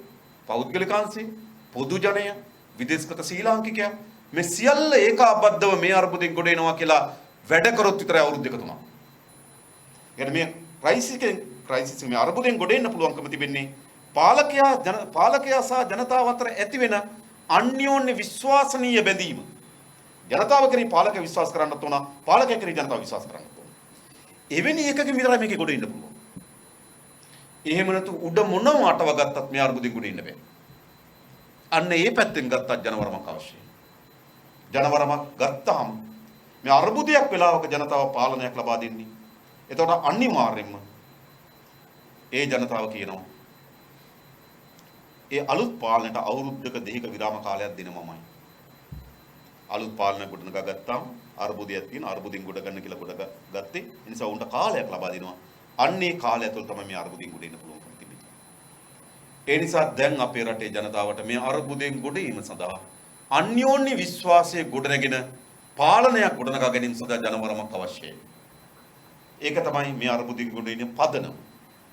පෞද්ගලිකාංශය, පොදු ජනය, විදේශගත ශ්‍රී ලාංකිකයා මේ සියල්ල ඒකාබද්ධව මේ අර්බුදයෙන් ගොඩ එනවා කියලා වැඩ කරොත් විතරයි අවුරුදු දෙක තුනක්. يعني මේ ක්‍රයිසිස් මේ අර්බුදයෙන් ගොඩ එන්න පුළුවන්කම තිබෙන්නේ පාලකයා සහ ජනතාව අතර ඇති වෙන අන්‍යෝන්‍ය විශ්වාසනීය බැඳීම. ජනතාව කෙරෙහි පාලකය විශ්වාස කරන්නත් ඕන, පාලකයා කෙරෙහි ජනතාව විශ්වාස කරන්නත් ඕන. එවැනි එකකින් විතරයි මේකේ ගොඩ එන්න පුළුවන්. එහෙම නැතු උඩ මොනම අටව ගත්තත් මේ අර්බුදයෙන් ගොඩ එන්න බෑ. අන්න ඒ පැත්තෙන් ගත්තත් ජනවරමක් අවශ්‍යයි. ජනවරමක් ගත්තාම මේ අර්බුදයක් වෙලාවක ජනතාව පාලනයක් ලබා දෙන්නේ. එතකොට අනිවාර්යයෙන්ම ඒ ජනතාව කියනවා ඒ අලුත් පාලනයට අවුරුද්දක දෙකක විරාම කාලයක් දෙනවමයි. අලුත් පාලනයක් ගොඩනගා ගත්තාම අර්බුදයක් තියෙන අර්බුදින් ගොඩ ගන්න කියලා ගොඩ ගත්තේ. ඒ නිසා උන්ට කාලයක් ලබා දෙනවා. අන්නේ කාලය තුළ තමයි මේ අර්බුදයෙන් ගොඩ එන්න පුළුවන්කම තිබෙන්නේ. ඒ නිසා දැන් අපේ රටේ ජනතාවට මේ අර්බුදයෙන් ගොඩ ඒම සඳහා අන්‍යෝන්‍ය විශ්වාසයේ ගොඩනගෙන පාලනයක් ගොඩනගා ගැනීම සඳහා ජනවරමක් අවශ්‍යයි. ඒක තමයි මේ අර්බුදයෙන් ගොඩ එන පදනම.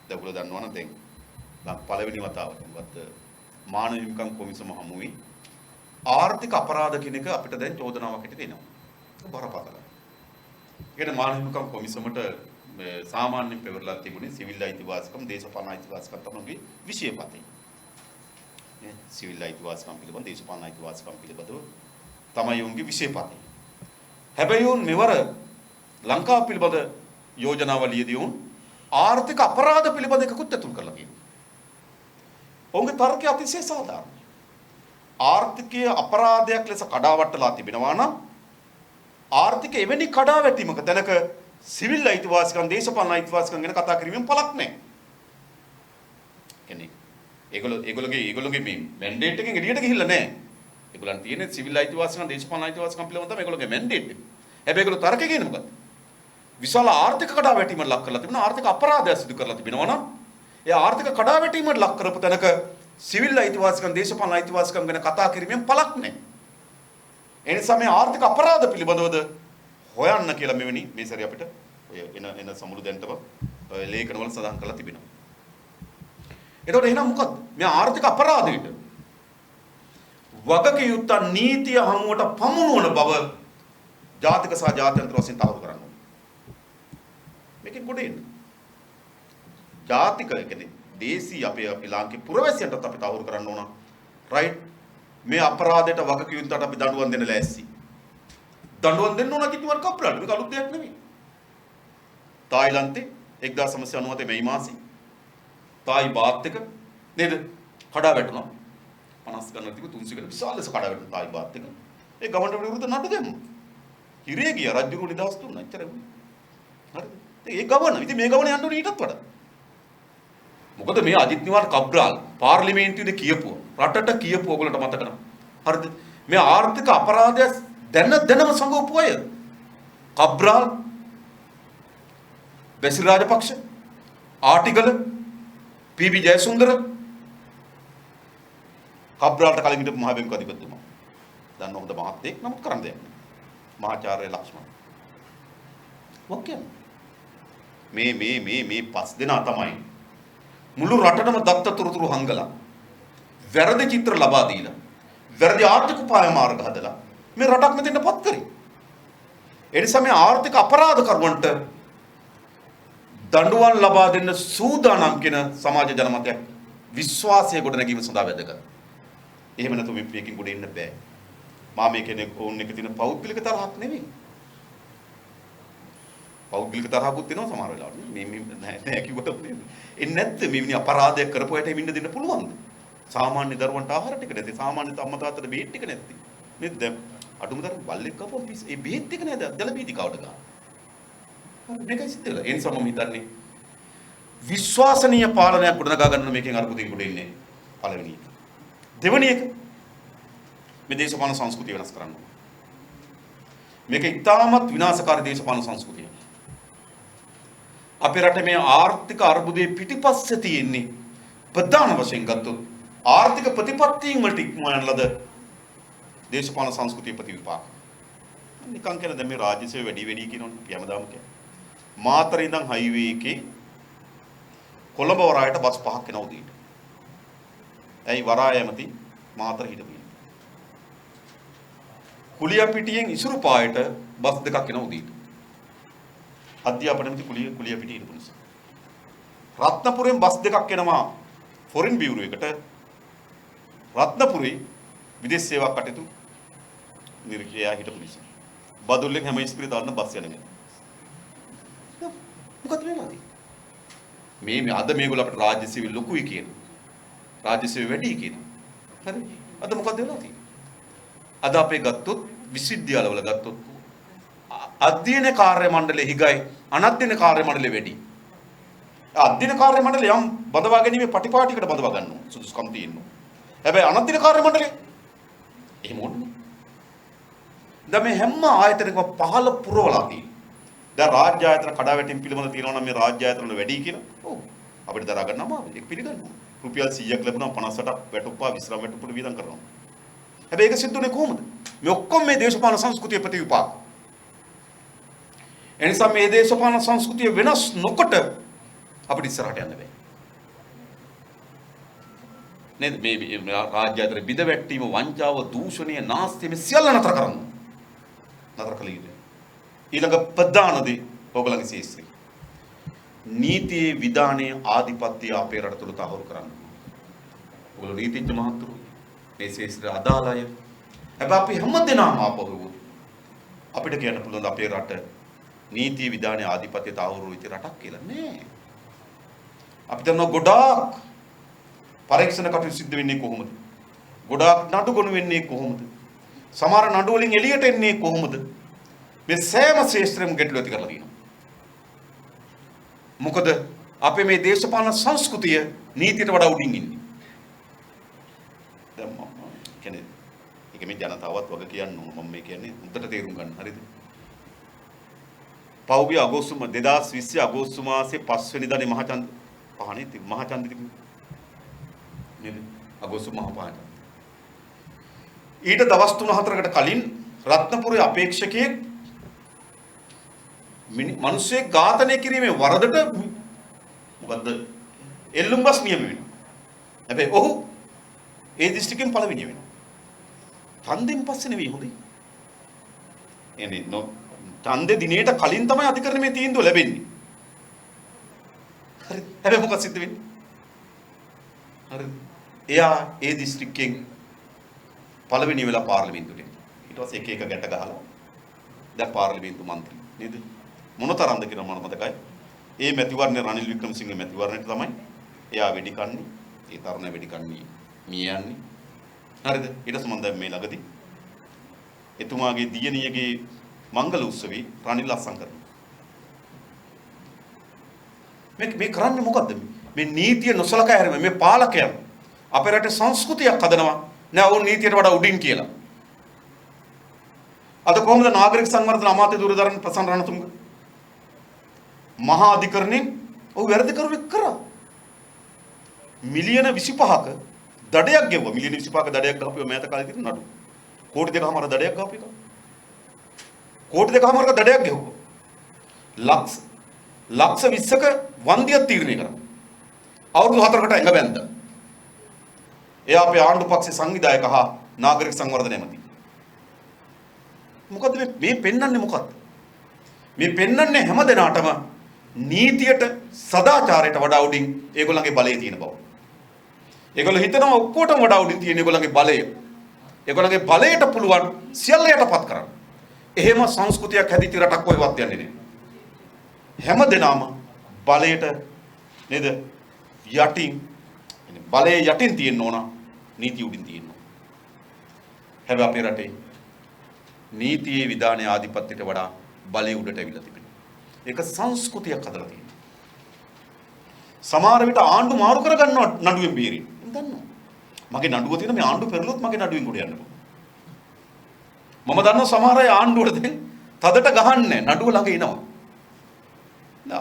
දැන් ඔයගොල්ලෝ දන්නවනේ දැන් පළවෙනි වතාවට මානව හිමිකම් කොමිසම හමුවේ ආර්ථික අපරාධ කියන එක අපිට දැන් චෝදනාවක් හිටිට එනවා. ඒක බරපතලයි. ඒකට මානව හිමිකම් කොමිසමට සාමාන්‍යයෙන් පෙරලා තිබුණේ සිවිල් අයිතිවාසිකම්, දේශපාලන අයිතිවාසිකම් තමයි විෂයපතේ. නේ සිවිල් අයිතිවාසිකම් පිළිබඳ දේශපාලන අයිතිවාසිකම් පිළිබඳව තමයි උන්ගේ විෂයපතේ. හැබැයි උන් මෙවර ලංකාව පිළිබඳ යෝජනාවලියදී උන් ආර්ථික අපරාධ පිළිබඳ එකකුත් ඇතුල් කරලා තියෙනවා. ඔවුන්ගේ තර්කය අතිශය සාධාරණයි. ආර්ථිකීය අපරාධයක් ලෙස කඩාවැටලා තිබෙනවා නම් ආර්ථික එවැනි කඩාවැටීමක තැනක සිවිල් අයිතිවාසිකම්, දේශපාලන අයිතිවාසිකම් ගැන කතා කිරීමෙන් පළක් නැහැ. කියන්නේ ඒගොල්ලෝගේ මේ මැන්ඩේට් එකෙන් එළියට ගිහිල්ලා නැහැ. ඒගොල්ලන් තියෙන්නේ සිවිල් අයිතිවාසිකම්, දේශපාලන අයිතිවාසිකම් පිළිබඳව තමයි ඒගොල්ලෝගේ මැන්ඩේට් එක. හැබැයි ඒගොල්ලෝ තර්කය කියන්නේ මොකක්ද? විශාල ආර්ථික කඩාවැටීමක් ලක් කරලා තිබෙනවා, ආර්ථික අපරාධයක් සිදු කරලා තිබෙනවා නම් ඒ ආර්ථික කඩාවැටීමට ලක් කරපු තැනක සිවිල් අයිතිවාසිකම්, දේශපාලන අයිතිවාසිකම් ගැන කතා කිරීමෙන් පළක් නැහැ. ඒ නිසා මේ ආර්ථික අපරාධ පිළිබඳවද හොයන්න කියලා මෙවැනි මේ සැරේ අපිට ඔය එන සමුළු දැන්ටම ලේඛනවල සඳහන් කරලා තිබෙනවා. එතකොට එහෙනම් මොකද්ද? මේ ආර්ථික අපරාධයට වගකියුත්ත නීතිය හමුවට පමුණුවන බව ජාතික සහ ජාත්‍යන්තර වශයෙන් තහවුරු කරන්න ඕනේ. මේකෙන් ගොඩ එන්න. ජාතික කියන්නේ දේශීය අපේ ලාංකික පුරවැසියන්ටත් අපි තහවුරු කරන්න ඕන. රයිට්? මේ අපරාධයට වගකියුත්තට අපි දඬුවම් දෙන්න ලෑස්ති. දඬුවම් දෙන්න ඕන කිතුවර කප්පලට. මේක අලුත් දෙයක් නෙමෙයි. තායිලන්තේ 1997 මේ මාසේ තායි බාත් එක නේද? කඩා වැටුණා. 50 ගණන් තිබු 300 ගණන් විශාල ලෙස කඩා වැටුණා තායි බාත් එක. ඒ ගවර්නමන්ට් විරුද්ධ නඩු දැම්මා. හිරේ ගියා රජුරු නිදහස් දුන්නා. එච්චරයි වුණේ. හරිද? ඒ ගවර්නර් ඉතින් මේ ගවර්නර් යන්න ඕනේ ඊටත් වඩා. මොකද මේ අජිත් නිවාඩ් කබ්‍රාල් පාර්ලිමේන්තුවේ කියපුවා රටට කියපුවා ඔයගලන්ට මතක නැහැ. හරිද? මේ ආර්ථික අපරාධය දැනම සංගෝපු අය. කබ්‍රාල් බැසිල් රාජපක්ෂ ආටිගල පී.බී. ජයසුන්දර කබ්‍රාල්ට කලින් හිටපු මහ බැංකුව අධිපතිතුමා. දන්න හොඳ මහත්තයෙක් නමුත් කරන්න දෙයක් නෑ. මහාචාර්ය ලක්ෂ්මන්. ඔක්කේ. මේ පස් දෙනා තමයි මුළු රටටම දත්ත තුරුතුරු හංගලා වැරදි චිත්‍ර ලබා දීලා වැරදි ආර්ථික උපාය මාර්ග හදලා මේ රටක් මෙතෙන්ට පත් කරේ. ඒ නිසා මේ ආර්ථික අපරාධ කරුවන්ට දඬුවම් ලබා දෙන්න සූදානම් කියන සමාජ ජනමතයක් විශ්වාසය ගොඩ නැගීම සඳහා වැදගත්. එහෙම නැතු මේකෙන් ගොඩ එන්න බෑ. මා මේ කියන්නේ ඕන් එක තියෙන පෞද්ගලික තරහක් නෙමෙයි. පෞද්ගලික තරහකුත් තියෙනවා සමහර වෙලාවට. මේ නෑ කිව්වට නේද? එන්නේ නැත්නම් මේ විනි අපරාධයක් කරපු අයට මෙන්න දෙන්න පුළුවන්ද? සාමාන්‍ය දරුවන්ට ආහාර ටික නැති, සාමාන්‍ය අම්මා තාත්තට බෙහෙත් ටික නැති. නේද? දැන් අඩුම තරම් බල්ලෙක් කපුවම ඒ බෙහෙත් ටික නේද? දල බීති කවට ගන්න. මේකයි සිද්ධ වෙලා. ඒ නිසා මම හිතන්නේ විශ්වාසනීය පාලනයක් ගොඩනගා ගන්න මේකෙන් අරුපුදින් ගොඩ එන්නේ පළවෙනි එක. දෙවෙනි එක මේ දේශපාලන සංස්කෘතිය වෙනස් කරන්න ඕන. මේක ඉතාමත් විනාශකාරී දේශපාලන සංස්කෘතියක්. අපේ රටේ මේ ආර්ථික අර්බුදයේ පිටිපස්සේ තියෙන්නේ ප්‍රධාන වශයෙන් ගත්තොත් ආර්ථික ප්‍රතිපත්තීන් වලට ඉක්මවන ලද දේශපාලන සංස්කෘතිය ප්‍රතිවිපාක. නිකන් කියන දැන් මේ රාජ්‍ය සේවය වැඩි කියනවනේ අපි හැමදාම කියන්නේ. මාතර ඉඳන් හයිවේ එකේ කොළඹ වරායට බස් 5ක් එනවා උදේට. ඇයි වරාය ඇමති මාතර හිටපු. කුලියපිටියෙන් ඉසුරුපායට බස් 2ක් එනවා උදේට. අධ්‍යාපන ඇමති කුලියපිටිය හිටපු නිසා. රත්නපුරෙන් බස් 2ක් එනවා ෆොරින් බියුරෝ එකට. රත්නපුරේ විදේශ සේවා කටයුතු නිරීක්ෂකයා හිටපු නිසා. බදුල්ලෙන් හැම ඉස්පිරි දාන්න බස් යන්නේ. මොකද වෙලාද? මේ අද මේගොල්ලෝ අපිට රාජ්‍ය සේවය ලොකුයි කියන. රාජ්‍ය සේවය වැඩි කියන. හරි. අද මොකද වෙලා තියෙන්නේ? අද අපේ ගත්තොත් විශ්වවිද්‍යාලවල ගත්තොත් අධ්‍යයන කාර්ය මණ්ඩලයේ හිගයි අනධ්‍යයන කාර්ය මණ්ඩලයේ වැඩි. අධ්‍යයන කාර්ය මණ්ඩලය යම් බඳවා ගැනීමේ පටිපාටිකට බඳවා ගන්නවා. සුදුසුකම් තියෙනවා. හැබැයි අනධ්‍යයන කාර්ය මණ්ඩලය එහෙම ඕනේ. දැන් මේ හැම ආයතනයකම පහළ පුරවලා තියෙනවා. දැන් රාජ්‍ය ආයතන කඩාවැටීම් පිළිබඳ තියෙනවා නම් මේ රාජ්‍ය ආයතන වල වැඩි කියලා. ඔව්. අපිට දරා ගන්න අමාරුයි. ඒක පිළිගන්නවා. රුපියල් 100ක් ලැබුණා 58ක් වැටුප්පා විශ්‍රාම වැටුප්පට වියදම් කරනවා. හැබැයි ඒක සිද්ධුනේ කොහොමද? මේ ඔක්කොම මේ දේශපාලන සංස්කෘතිය ප්‍රතිවිපාක. එනිසා මේ දේශපාලන සංස්කෘතිය වෙනස් නොකොට අපිට ඉස්සරහට යන්න බෑ. නේද? මේ රාජ්‍ය ආයතන බිඳ වැටීම, වංචාව, දූෂණය, නාස්තිය මේ සියල්ල නතර කරන්න. නතර කළ යුතුයි. ඊළඟ ප්‍රධානදී ඔයගලගේ ශේෂ්ත්‍රය. නීතියේ විධානයේ ආධිපත්‍ය අපේ රට තුළ තහවුරු කරන්න. ඔයගොල්ලෝ නීතිඥ මහත්තුරු මේ ශේෂ්ත්‍රය අදාළය. හැබැයි අපි හැමදෙනාම ආපහු අපිට කියන්න පුළුවන් අපේ රට නීතියේ විධානයේ ආධිපත්‍ය තහවුරු වෙච්ච රටක් කියලා නෑ. අපි දන්නවා ගොඩාක් පරීක්ෂණ කටයුතු සිද්ධ වෙන්නේ කොහොමද? ගොඩාක් නඩු ගොනු වෙන්නේ කොහොමද? සමහර නඩු වලින් එළියට එන්නේ කොහොමද? මේ සෑම ශේෂ්ත්‍රෙම ගැටලු ඇති කරලා තියෙනවා. මොකද අපේ මේ දේශපාලන සංස්කෘතිය නීතියට වඩා උඩින් ඉන්නේ. දැන් මම කියන්නේ ඒක මේ ජනතාවත් වගේ කියන්න ඕන. මම මේ කියන්නේ උන්ට තේරුම් ගන්න. හරිද? පෞගිය අගෝස්තු 2020 අගෝස්තු මාසේ 5 වෙනිදානේ මහචන්ද පහනේ මහචන්ද නේද? අගෝස්තු මහ පහට. ඊට දවස් 3-4කට කලින් රත්නපුරේ අපේක්ෂකයෙක් මිනිස්සෙක් ඝාතනය කිරීමේ වරදට මොකද්ද එල්ලුම්බස් නියම වෙනවා. හැබැයි ඔහු ඒ දිස්ත්‍රික්කෙන් පළවෙනි වෙනවා. ඡන්දෙන් පස්සේ නෙවෙයි හොඳේ. එනේ නෝ ඡන්දේ දිනේට කලින් තමයි අධිකරණ මේ තීන්දුව ලැබෙන්නේ. හරි. හැබැයි මොකක්ද සිද්ධ වෙන්නේ? හරි. එයා ඒ දිස්ත්‍රික්කෙන් පළවෙනි වෙලා පාර්ලිමේන්තුවට එනවා. ඊට පස්සේ එක එක ගැට ගහලා දැන් පාර්ලිමේන්තු මන්ත්‍රී නේද? මොනතරම්ද කියලා මම මතකයි. ඒ මැතිවරණ රනිල් වික්‍රමසිංහ මැතිවරණයට තමයි එයා වෙඩි කන්නේ. ඒ තරුණ වෙඩි කන්නේ මිය යන්නේ. හරිද? ඊට පස්සේ මම දැන් මේ ළඟදී එතුමාගේ දියණියගේ මංගල උත්සවයේ රනිල් අස්සම් කරනවා. මේ කරන්නේ මොකද්ද? මේ නීතිය නොසලකා හැරීම මේ පාලකයන් අපේ රටේ සංස්කෘතියක් හදනවා නෑ ඕන නීතියට වඩා උඩින් කියලා. අද කොහොමද නාගරික සංවර්ධන අමාත්‍ය දුරදරන් ප්‍රසන්න රණතුංග මහා අධිකරණයෙන් ඔහු වැරදි කරුවෙක් කරා. මිලියන 25ක දඩයක් ගෙවුවා. මිලියන 25ක දඩයක් ගහපුවා මෑත කාලේ තිබුණ නඩු. කෝටි දෙකමාර දඩයක් ගහපු එක. කෝටි දෙකමාරක දඩයක් ගෙවුවා. ලක්ෂ 20ක වන්දියක් තීරණය කරා. අවුරුදු 4කට ඇඟ බැන්දා. එයා අපේ ආණ්ඩු පක්ෂේ සංවිධායක හා නාගරික සංවර්ධන ඇමති. මොකද්ද මේ පෙන්වන්නේ මොකද්ද? මේ පෙන්වන්නේ හැම දිනාටම නීතියට සදාචාරයට වඩා උඩින් ඒගොල්ලන්ගේ බලය තියෙන බව. ඒගොල්ලෝ හිතනවා ඔක්කොටම වඩා උඩින් තියෙන ඒගොල්ලන්ගේ බලය. ඒගොල්ලන්ගේ බලයට පුළුවන් සියල්ල යටපත් කරන්න. එහෙම සංස්කෘතියක් හැදිච්ච රටක් කොහෙවත් යන්නේ නැහැ. හැම දිනම බලයට නේද යටින් බලයේ යටින් තියෙන්න ඕන නීතිය උඩින් තියෙන්න ඕන. හැබැයි අපේ රටේ නීතියේ විධානයේ ආධිපත්‍යයට වඩා බලය උඩට ඇවිල්ලා තිබෙනවා. ඒක සංස්කෘතියක් හදලා තියෙනවා. සමහර විට ආණ්ඩු මාරු කරගන්නවා නඩුවෙන් බේරෙන්න. මම දන්නවා. මගේ නඩුව තියෙන මේ ආණ්ඩු පෙරළුවොත් මගේ නඩුවෙන් ගොඩ යන්න පුළුවන්. මම දන්නවා සමහර අය ආණ්ඩුවට දැන් තදට ගහන්නේ නඩුව ළඟ එනවා.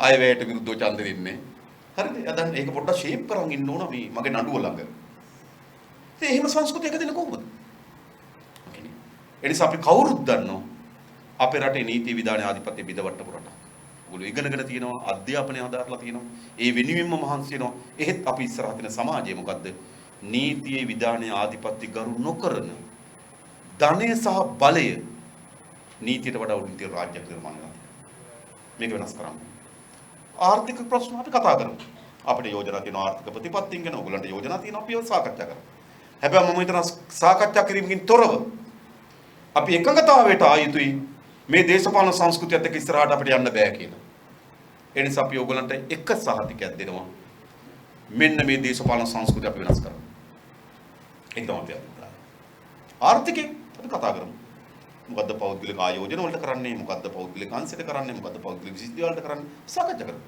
අයවැයට විරුද්ධව ඡන්ද දෙන්නේ. හරිද? දැන් ඒක පොඩ්ඩක් ෂේප් කරන් ඉන්න ඕන මේ මගේ නඩුව ළඟ. ඉතින් එහෙම සංස්කෘතියක දෙන්න කොහොමද? එනිසා අපි කවුරුත් දන්නවා අපේ රටේ නීති විධාන ආධිපත්‍ය බිඳවට්ටපු රටක්. ඔයගොල්ලෝ ඉගෙනගෙන තියෙනවා අධ්‍යාපනය හදාarලා තියෙනවා. ඒ වෙනුවෙන්ම මහන්සි වෙනවා. එහෙත් අපි ඉස්සරහ තියෙන සමාජය මොකද්ද? නීතියේ විධානයේ ආධිපත්‍ය ගරු නොකරන ධනය සහ බලය නීතියට වඩා උඩින් තියෙන රාජ්‍යයක් නිර්මාණය කරනවා. මේක වෙනස් කරන්න. ආර්ථික ප්‍රශ්න අපි කතා කරමු. අපිට යෝජනා තියෙනවා ආර්ථික ප්‍රතිපත්තීන් ගැන. ඔයගොල්ලන්ට යෝජනා තියෙනවා අපි ඒව සාකච්ඡා කරමු. හැබැයි මම හිතනවා සාකච්ඡා කිරීමකින් තොරව අපි එකඟතාවයට ආ යුතුයි මේ දේශපාලන සංස්කෘතියත් එක්ක ඉස්සරහට අපිට යන්න බෑ කියලා. ඒ නිසා අපි ඕගොල්ලන්ට එක සහතිකයක් දෙනවා. මෙන්න මේ දේශපාලන සංස්කෘතිය අපි වෙනස් කරමු. ඒක තමයි අපි අද ආර්ථිකේ අපි කතා කරමු. මොකද්ද පෞද්ගලික ආයෝජන වලට කරන්නේ? මොකද්ද පෞද්ගලික අංශයට කරන්නේ? මොකද්ද පෞද්ගලික විශ්වවිද්‍යාල වලට කරන්නේ? සාකච්ඡා කරමු.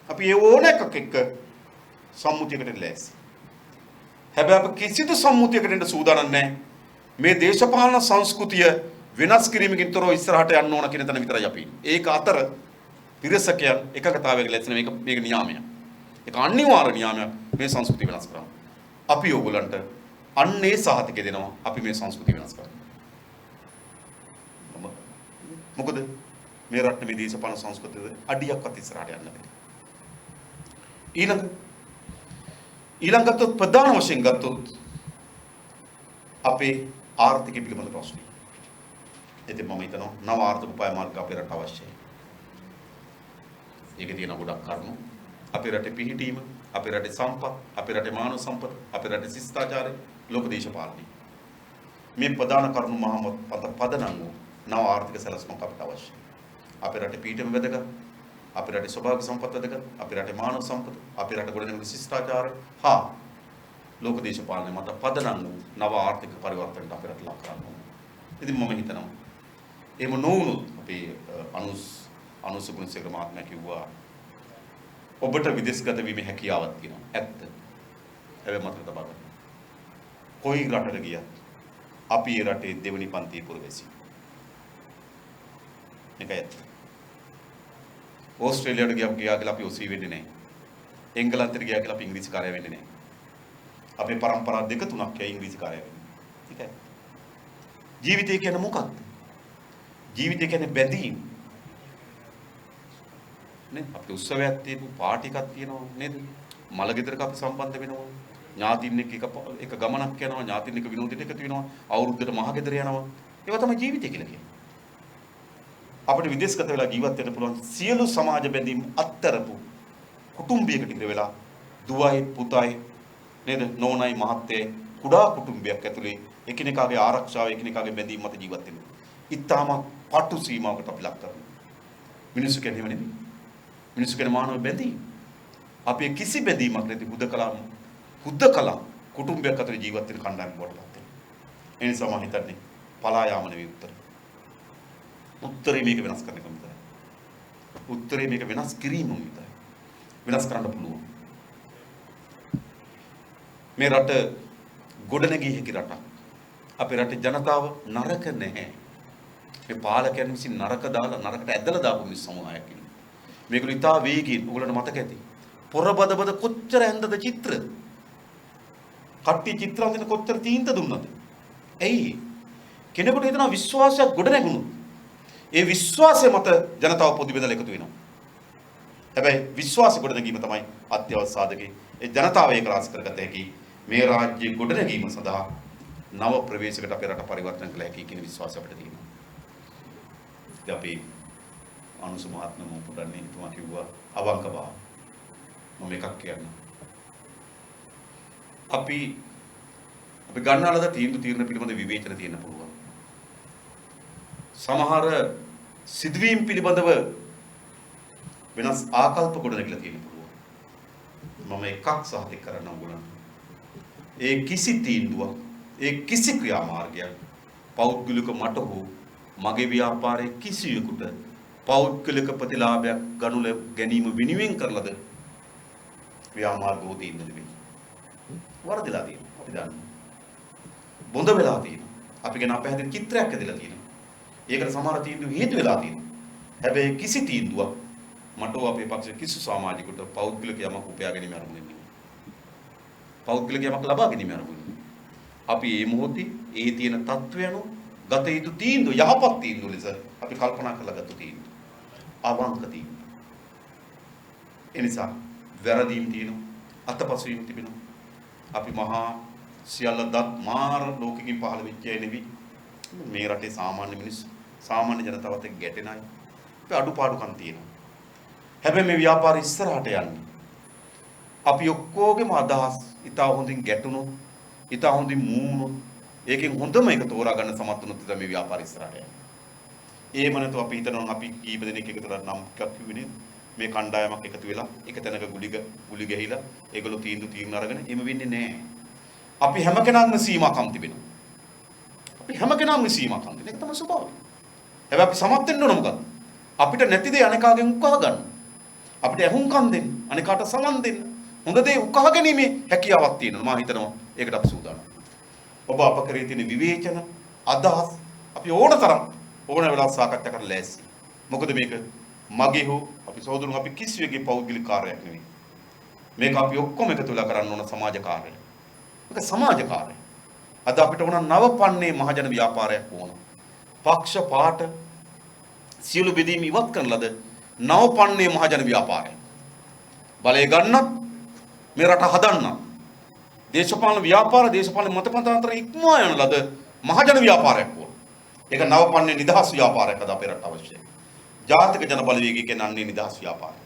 අපි ඒ ඕන එකක් එක්ක සම්මුතියකට ලෑස්ති. හැබැයි අපි කිසිදු සම්මුතියකට එන්න සූදානම් නැහැ. මේ දේශපාලන සංස්කෘතිය වෙනස් කිරීමකින් තොරව ඉස්සරහට යන්න ඕන කියන තැන විතරයි අපි. ඒක අතර පිරිසකයන් එකකතාවයක ලැබෙන මේක නියාමයක්. ඒක අනිවාර්ය නියාමයක් මේ සංස්කෘතිය වෙනස් කරන්න. අපි ඕගොල්ලන්ට අන්නේ සහතිකය දෙනවා අපි මේ සංස්කෘතිය වෙනස් කරන්න. මොකද මේ රටේ මේ දේශපාලන සංස්කෘතිය අඩියක්වත් ඉස්සරහට යන්න බැහැ. ඊළඟට ප්‍රධාන වශයෙන් ගත්තොත් අපේ ආර්ථික පිළිබඳ ප්‍රශ්න. ඉතින් මම හිතනවා නව ආර්ථික උපාය මාර්ග අපේ රට අවශ්‍යයි. ඒකේ තියෙන ගොඩක් කරුණු අපේ රටේ පිහිටීම, අපේ රටේ සම්පත්, අපේ රටේ මානව සම්පත, අපේ රටේ ශිෂ්ටාචාරය, ලෝක දේශපාලනය. මේ ප්‍රධාන කරුණු පදනම් වූ නව ආර්ථික සැලැස්මක් අපිට අවශ්‍යයි. අපේ රටේ පිහිටීම වැදගත්, අපේ රටේ ස්වභාවික සම්පත් වැදගත්, අපේ රටේ මානව සම්පත, අපේ රටේ ගොඩනැගෙන ශිෂ්ටාචාරය හා ලෝක දේශපාලනය මත පදනම් වූ නව ආර්ථික පරිවර්තනයට අපේ රට ලක් කරන්න ඕනේ. ඉතින් මම හිතනවා එහෙම නොවුනොත් අපේ අනුස් ගුණසේකර මහත්මයා කිව්වා ඔබට විදේශගත වීමේ හැකියාවක් තියෙනවා. ඇත්ත. හැබැයි මතක තබා ගන්න. කොයි රටකට ගියත් අපි ඒ රටේ දෙවෙනි පන්තියේ පුරවැසියෝ. මේකයි ඇත්ත. ඕස්ට්‍රේලියාවට ගියා කියලා අපි ඔසී වෙන්නේ නැහැ. එංගලන්තයට ගියා කියලා අපි ඉංග්‍රීසි කාර්යය වෙන්නේ නැහැ. අපේ પરම්පරා දෙක තුනක් යයි ඉංග්‍රීසි කාර්යය වෙන්නේ. ඒකයි. ජීවිතය කියන්නේ මොකක්ද? ජීවිතය කියන්නේ බැඳීම්. නේ අපේ උත්සවයක් තියෙනවා, පාටි එකක් තියෙනවා නේද? මල ගෙදරක අපි සම්බන්ධ වෙනවා. ඥාතින් එක්ක එක ගමනක් යනවා, ඥාතින් එක්ක විනෝදෙට එකතු වෙනවා, අවුරුද්දට මහ ගෙදර යනවා. ඒවා තමයි ජීවිතය කියලා කියන්නේ. අපිට විදේශගත වෙලා ජීවත් වෙන්න පුළුවන් සියලු සමාජ බැඳීම් අත්තරපු කුටුම්බයකට ඉඳ වෙලා දුවයි පුතයි නේද නෝනයි මහත්තයයි කුඩා කුටුම්බයක් ඇතුලේ එකිනෙකාගේ ආරක්ෂාව එකිනෙකාගේ බැඳීම් මත ජීවත් වෙනවා. ඊටාම පටු සීමාවකට අපි ලක් කරනවා. මිනිස්සු කියන්නේ නෙමෙයි. මිනිස්සු කියන මානව බැඳීම්. අපි කිසි බැඳීමක් නැති හුදකලා කුටුම්බයක් අතර ජීවත් වෙන කණ්ඩායමක් වඩපත් වෙනවා. ඒ නිසා මම හිතන්නේ පලා යාම නෙවෙයි උත්තර. උත්තරේ මේක වෙනස් කරන එක විතරයි. උත්තරේ මේක වෙනස් කිරීම විතරයි. වෙනස් කරන්න පුළුවන්. මේ රට ගොඩනැගිය හැකි රටක්. අපේ රටේ ජනතාව නරක නැහැ. මේ පාලකයන් විසින් නරක දාලා නරකට ඇදලා දාපු මිනිස් සමූහයක් ඉන්නවා. මේගොල්ලෝ ඉතා වේගින් ඔයගොල්ලන්ට මතක ඇති. පොරබදබද කොච්චර ඇන්දද චිත්‍ර. කට්ටිය චිත්‍ර අඳින කොච්චර තීන්ත දුන්නද? ඇයි? කෙනෙකුට හිතනවා විශ්වාසයක් ගොඩ නැගුණොත්. ඒ විශ්වාසය මත ජනතාව පොදි බෙදලා එකතු වෙනවා. හැබැයි විශ්වාසය ගොඩ නැගීම තමයි අත්‍යවශ්‍ය සාධකේ. ඒ ජනතාව ඒක රාශි කරගත හැකි. මේ රාජ්‍ය ගොඩ නැගීම සඳහා නව ප්‍රවේශයකට අපේ රට පරිවර්තන කළ හැකි කියන විශ්වාසය අපිට තියෙනවා. ඉතින් අපි අනුසු මහත්මයා මුපුරන්නේ තුමා කිව්වා අවංක බව. මම එකක් කියන්නම්. අපි ගන්නාලද තීරණ පිළිබඳ විවේචන තියෙන්න පුළුවන්. සමහර සිදුවීම් පිළිබඳව වෙනස් ආකල්ප ගොඩනැගිලා තියෙන්න පුළුවන්. මම එකක් සාධක කරන්න ඕන. ඒ කිසි තීන්දුවක්, ඒ කිසි ක්‍රියාමාර්ගයක් පෞද්ගලික මට හෝ මගේ ව්‍යාපාරයේ කිසියෙකුට පෞද්ගලික ප්‍රතිලාභයක් ගනු ගැනීම වෙනුවෙන් කරලද ක්‍රියාමාර්ගෝ තීන්දුව දෙන්නේ. වරදලා තියෙනවා. අපි දන්නවා. බොඳ වෙලා තියෙනවා. අපි ගැන අපහැදිලි චිත්‍රයක් ඇදලා තියෙනවා. ඒකට සමහර තීන්දුව හේතු වෙලා තියෙනවා. හැබැයි කිසි තීන්දුවක් මට අපේ පක්ෂ කිසි සමාජිකට පෞද්ගලික යමක් උපයා ගැනීම අරමුණු නෙමෙයි. පෞද්ගලික යමක් ලබා ගැනීම අරමුණු. අපි මේ මොහොතේ ඒ තියෙන තත්ත්වයන් ගත යුතු තීන්දුව යහපත් තීන්දුව ලෙස අපි කල්පනා කරලා ගත්ත තීන්දුව. අවංක තීන්දුව. එනිසා වැරදීම් තියෙනවා. අතපසුවීම් තිබෙනවා. අපි මහා සියල්ල දත් මාර ලෝකෙකින් පහළ වෙච්ච අය නෙවි. මේ රටේ සාමාන්‍ය මිනිස්සු සාමාන්‍ය ජනතාවත් එක්ක ගැටෙන අය. අපි අඩුපාඩුකම් තියෙනවා. හැබැයි මේ ව්‍යාපාරය ඉස්සරහට යන්නේ. අපි ඔක්කොගේම අදහස් ඉතා හොඳින් ගැටුණොත්, ඉතා හොඳින් මූණොත්, ඒකෙන් හොඳම එක තෝරා ගන්න සමත් වුණොත් තමයි මේ ව්‍යාපාරය ඉස්සරහට යන්නේ. එහෙම නැත්නම් අපි හිතනවා අපි කීප දෙනෙක් එකතු කරලා නම් එකක් කිව්වේ නේද? මේ කණ්ඩායමක් එකතු වෙලා එක තැනක ගුලි ගැහිලා ඒගොල්ලෝ තීන්දුව අරගෙන එහෙම වෙන්නේ නැහැ. අපි හැම කෙනාම සීමාකම් තිබෙනවා. අපි හැම කෙනාම සීමාකම් තිබෙන එක තමයි ස්වභාවය. හැබැයි අපි සමත් වෙන්න ඕන මොකද්ද? අපිට නැති දේ අනේකාගෙන් උකහා ගන්න. අපිට ඇහුම්කම් දෙන්න, අනේකාට සමන් දෙන්න. හොඳ දේ උකහා ගැනීමේ හැකියාවක් තියෙනවා. මම හිතනවා ඒකට අපි සූදානම්. ඔබ අප කරේ තියෙන විවේචන, අදහස් අපි ඕනතරම් ඕන වෙලාවක සාකච්ඡා කරන්න ලෑස්ති. මොකද මේක මගේ හෝ අපි සහෝදරුන් අපි කිසිවෙකුගේ පෞද්ගලික කාර්යයක් නෙවෙයි. මේක අපි ඔක්කොම එකතු වෙලා කරන්න ඕන සමාජ කාර්යයක්. මේක සමාජ කාර්යයක්. අද අපිට ඕන නවපන්නේ මහජන ව්‍යාපාරයක් ඕන. පක්ෂ පාට සියලු බෙදීම් ඉවත් කරන ලද නවපන්නේ මහජන ව්‍යාපාරයක්. බලය ගන්නත් මේ රට හදන්නත් දේශපාලන ව්‍යාපාර දේශපාලන මතපන්තර ඉක්මවා යන ලද මහජන ව්‍යාපාරයක් ඕන. ඒක නවපන්නේ නිදහස් ව්‍යාපාරයක් අද අපේ රට අවශ්‍යයි. ජාතික ජන බලවේගය කියන්නේ නිදහස් ව්‍යාපාරය.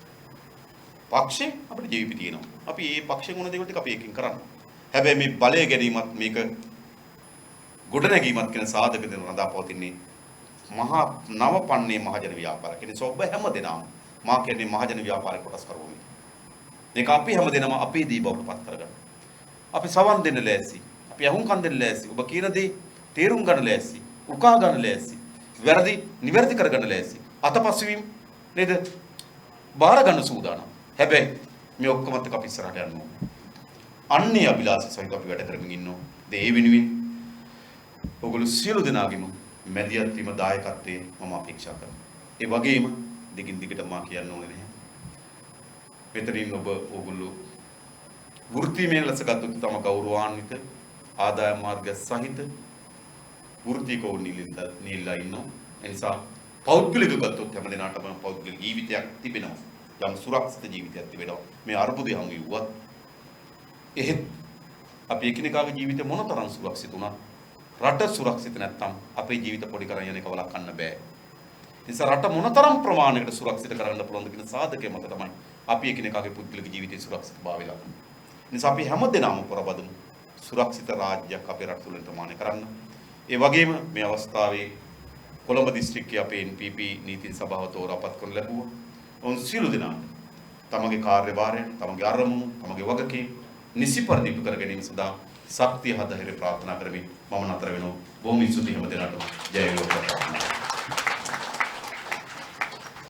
පක්ෂේ අපිට ජීවිතය තියෙනවා. අපි මේ පක්ෂෙන් වුණ දේවල් ටික අපි එකකින් කරනවා. හැබැයි මේ බලය ගැනීමත් මේක ගොඩනැගීමත් කියන සාධක දෙන රඳාපවතින්නේ මහා නවපන්නේ මහජන ව්‍යාපාර. කියන්නේ සොබ්බ හැමදෙනාම මා කියන්නේ මහජන ව්‍යාපාරේ කොටස් කරවමු. මේක අපි හැමදෙනාම අපේ දී බවට පත් කරගන්න. අපි සවන් දෙන්න ලෑස්ති. අපි අහුම්කම් දෙන්න ලෑස්ති. ඔබ කියන දේ තේරුම් ගන්න ලෑස්ති. උකහා ගන්න ලෑස්ති. වැරදි නිවැරදි කරගන්න ලෑස්ති. අතපසුවීම් නේද? බාර ගන්න සූදානම්. හැබැයි මේ ඔක්කොමත් එක්ක අපි ඉස්සරහට යන්න ඕනේ. අන්නේ අභිලාෂ සහිත අපි වැඩ කරමින් ඉන්නවා. ඒ වෙනුවෙන් ඔයගොල්ලෝ සියලු දෙනාගේම මැදිහත් වීම දායකත්වයේ මම අපේක්ෂා කරනවා. ඒ වගේම දිගින් දිගට මා කියන්න ඕනේ නැහැ. මෙතනින් ඔබ ඔයගොල්ලෝ වෘත්තීමය ලෙස ගත්තොත් තම ගෞරවාන්විත ආදායම් මාර්ග සහිත වෘත්තීකව නිලලා ඉන්නවා. ඒ නිසා පෞද්ගලික ගත්තොත් හැම දිනකටම පෞද්ගලික ජීවිතයක් තිබෙනවා. යම් සුරක්ෂිත ජීවිතයක් තිබෙනවා. මේ අර්බුදය හමු වුවත් එහෙත් අපි එකිනෙකාගේ ජීවිතේ මොනතරම් සුරක්ෂිත වුණත් රට සුරක්ෂිත නැත්නම් අපේ ජීවිත පොඩි කරගෙන යන එක වළක්වන්න බෑ. නිසා රට මොනතරම් ප්‍රමාණයකට සුරක්ෂිත කරන්න පුළුවන්ද කියන සාධකය මත තමයි අපි එකිනෙකාගේ පුද්ගලික ජීවිතයේ සුරක්ෂිතභාවය ලබන්නේ. නිසා අපි හැමදෙනාම පොරබදමු සුරක්ෂිත රාජ්‍යයක් අපේ රට තුළ නිර්මාණය කරන්න. ඒ වගේම මේ අවස්ථාවේ කොළඹ දිස්ත්‍රික්කයේ අපේ NPP නීති සභාව තෝරාපත් කරන ලැබුවා. ඔවුන් සියලු දෙනා තමගේ කාර්යභාරය, තමගේ අරමුණු, තමගේ වගකීම් නිසි පරිදි ඉටු කර ගැනීම සඳහා ශක්තිය හදහිර ප්‍රාර්ථනා කරමින් මම නතර වෙනවා. බොහොම ස්තුතියි හැම දෙනාටම. ජය වේවා.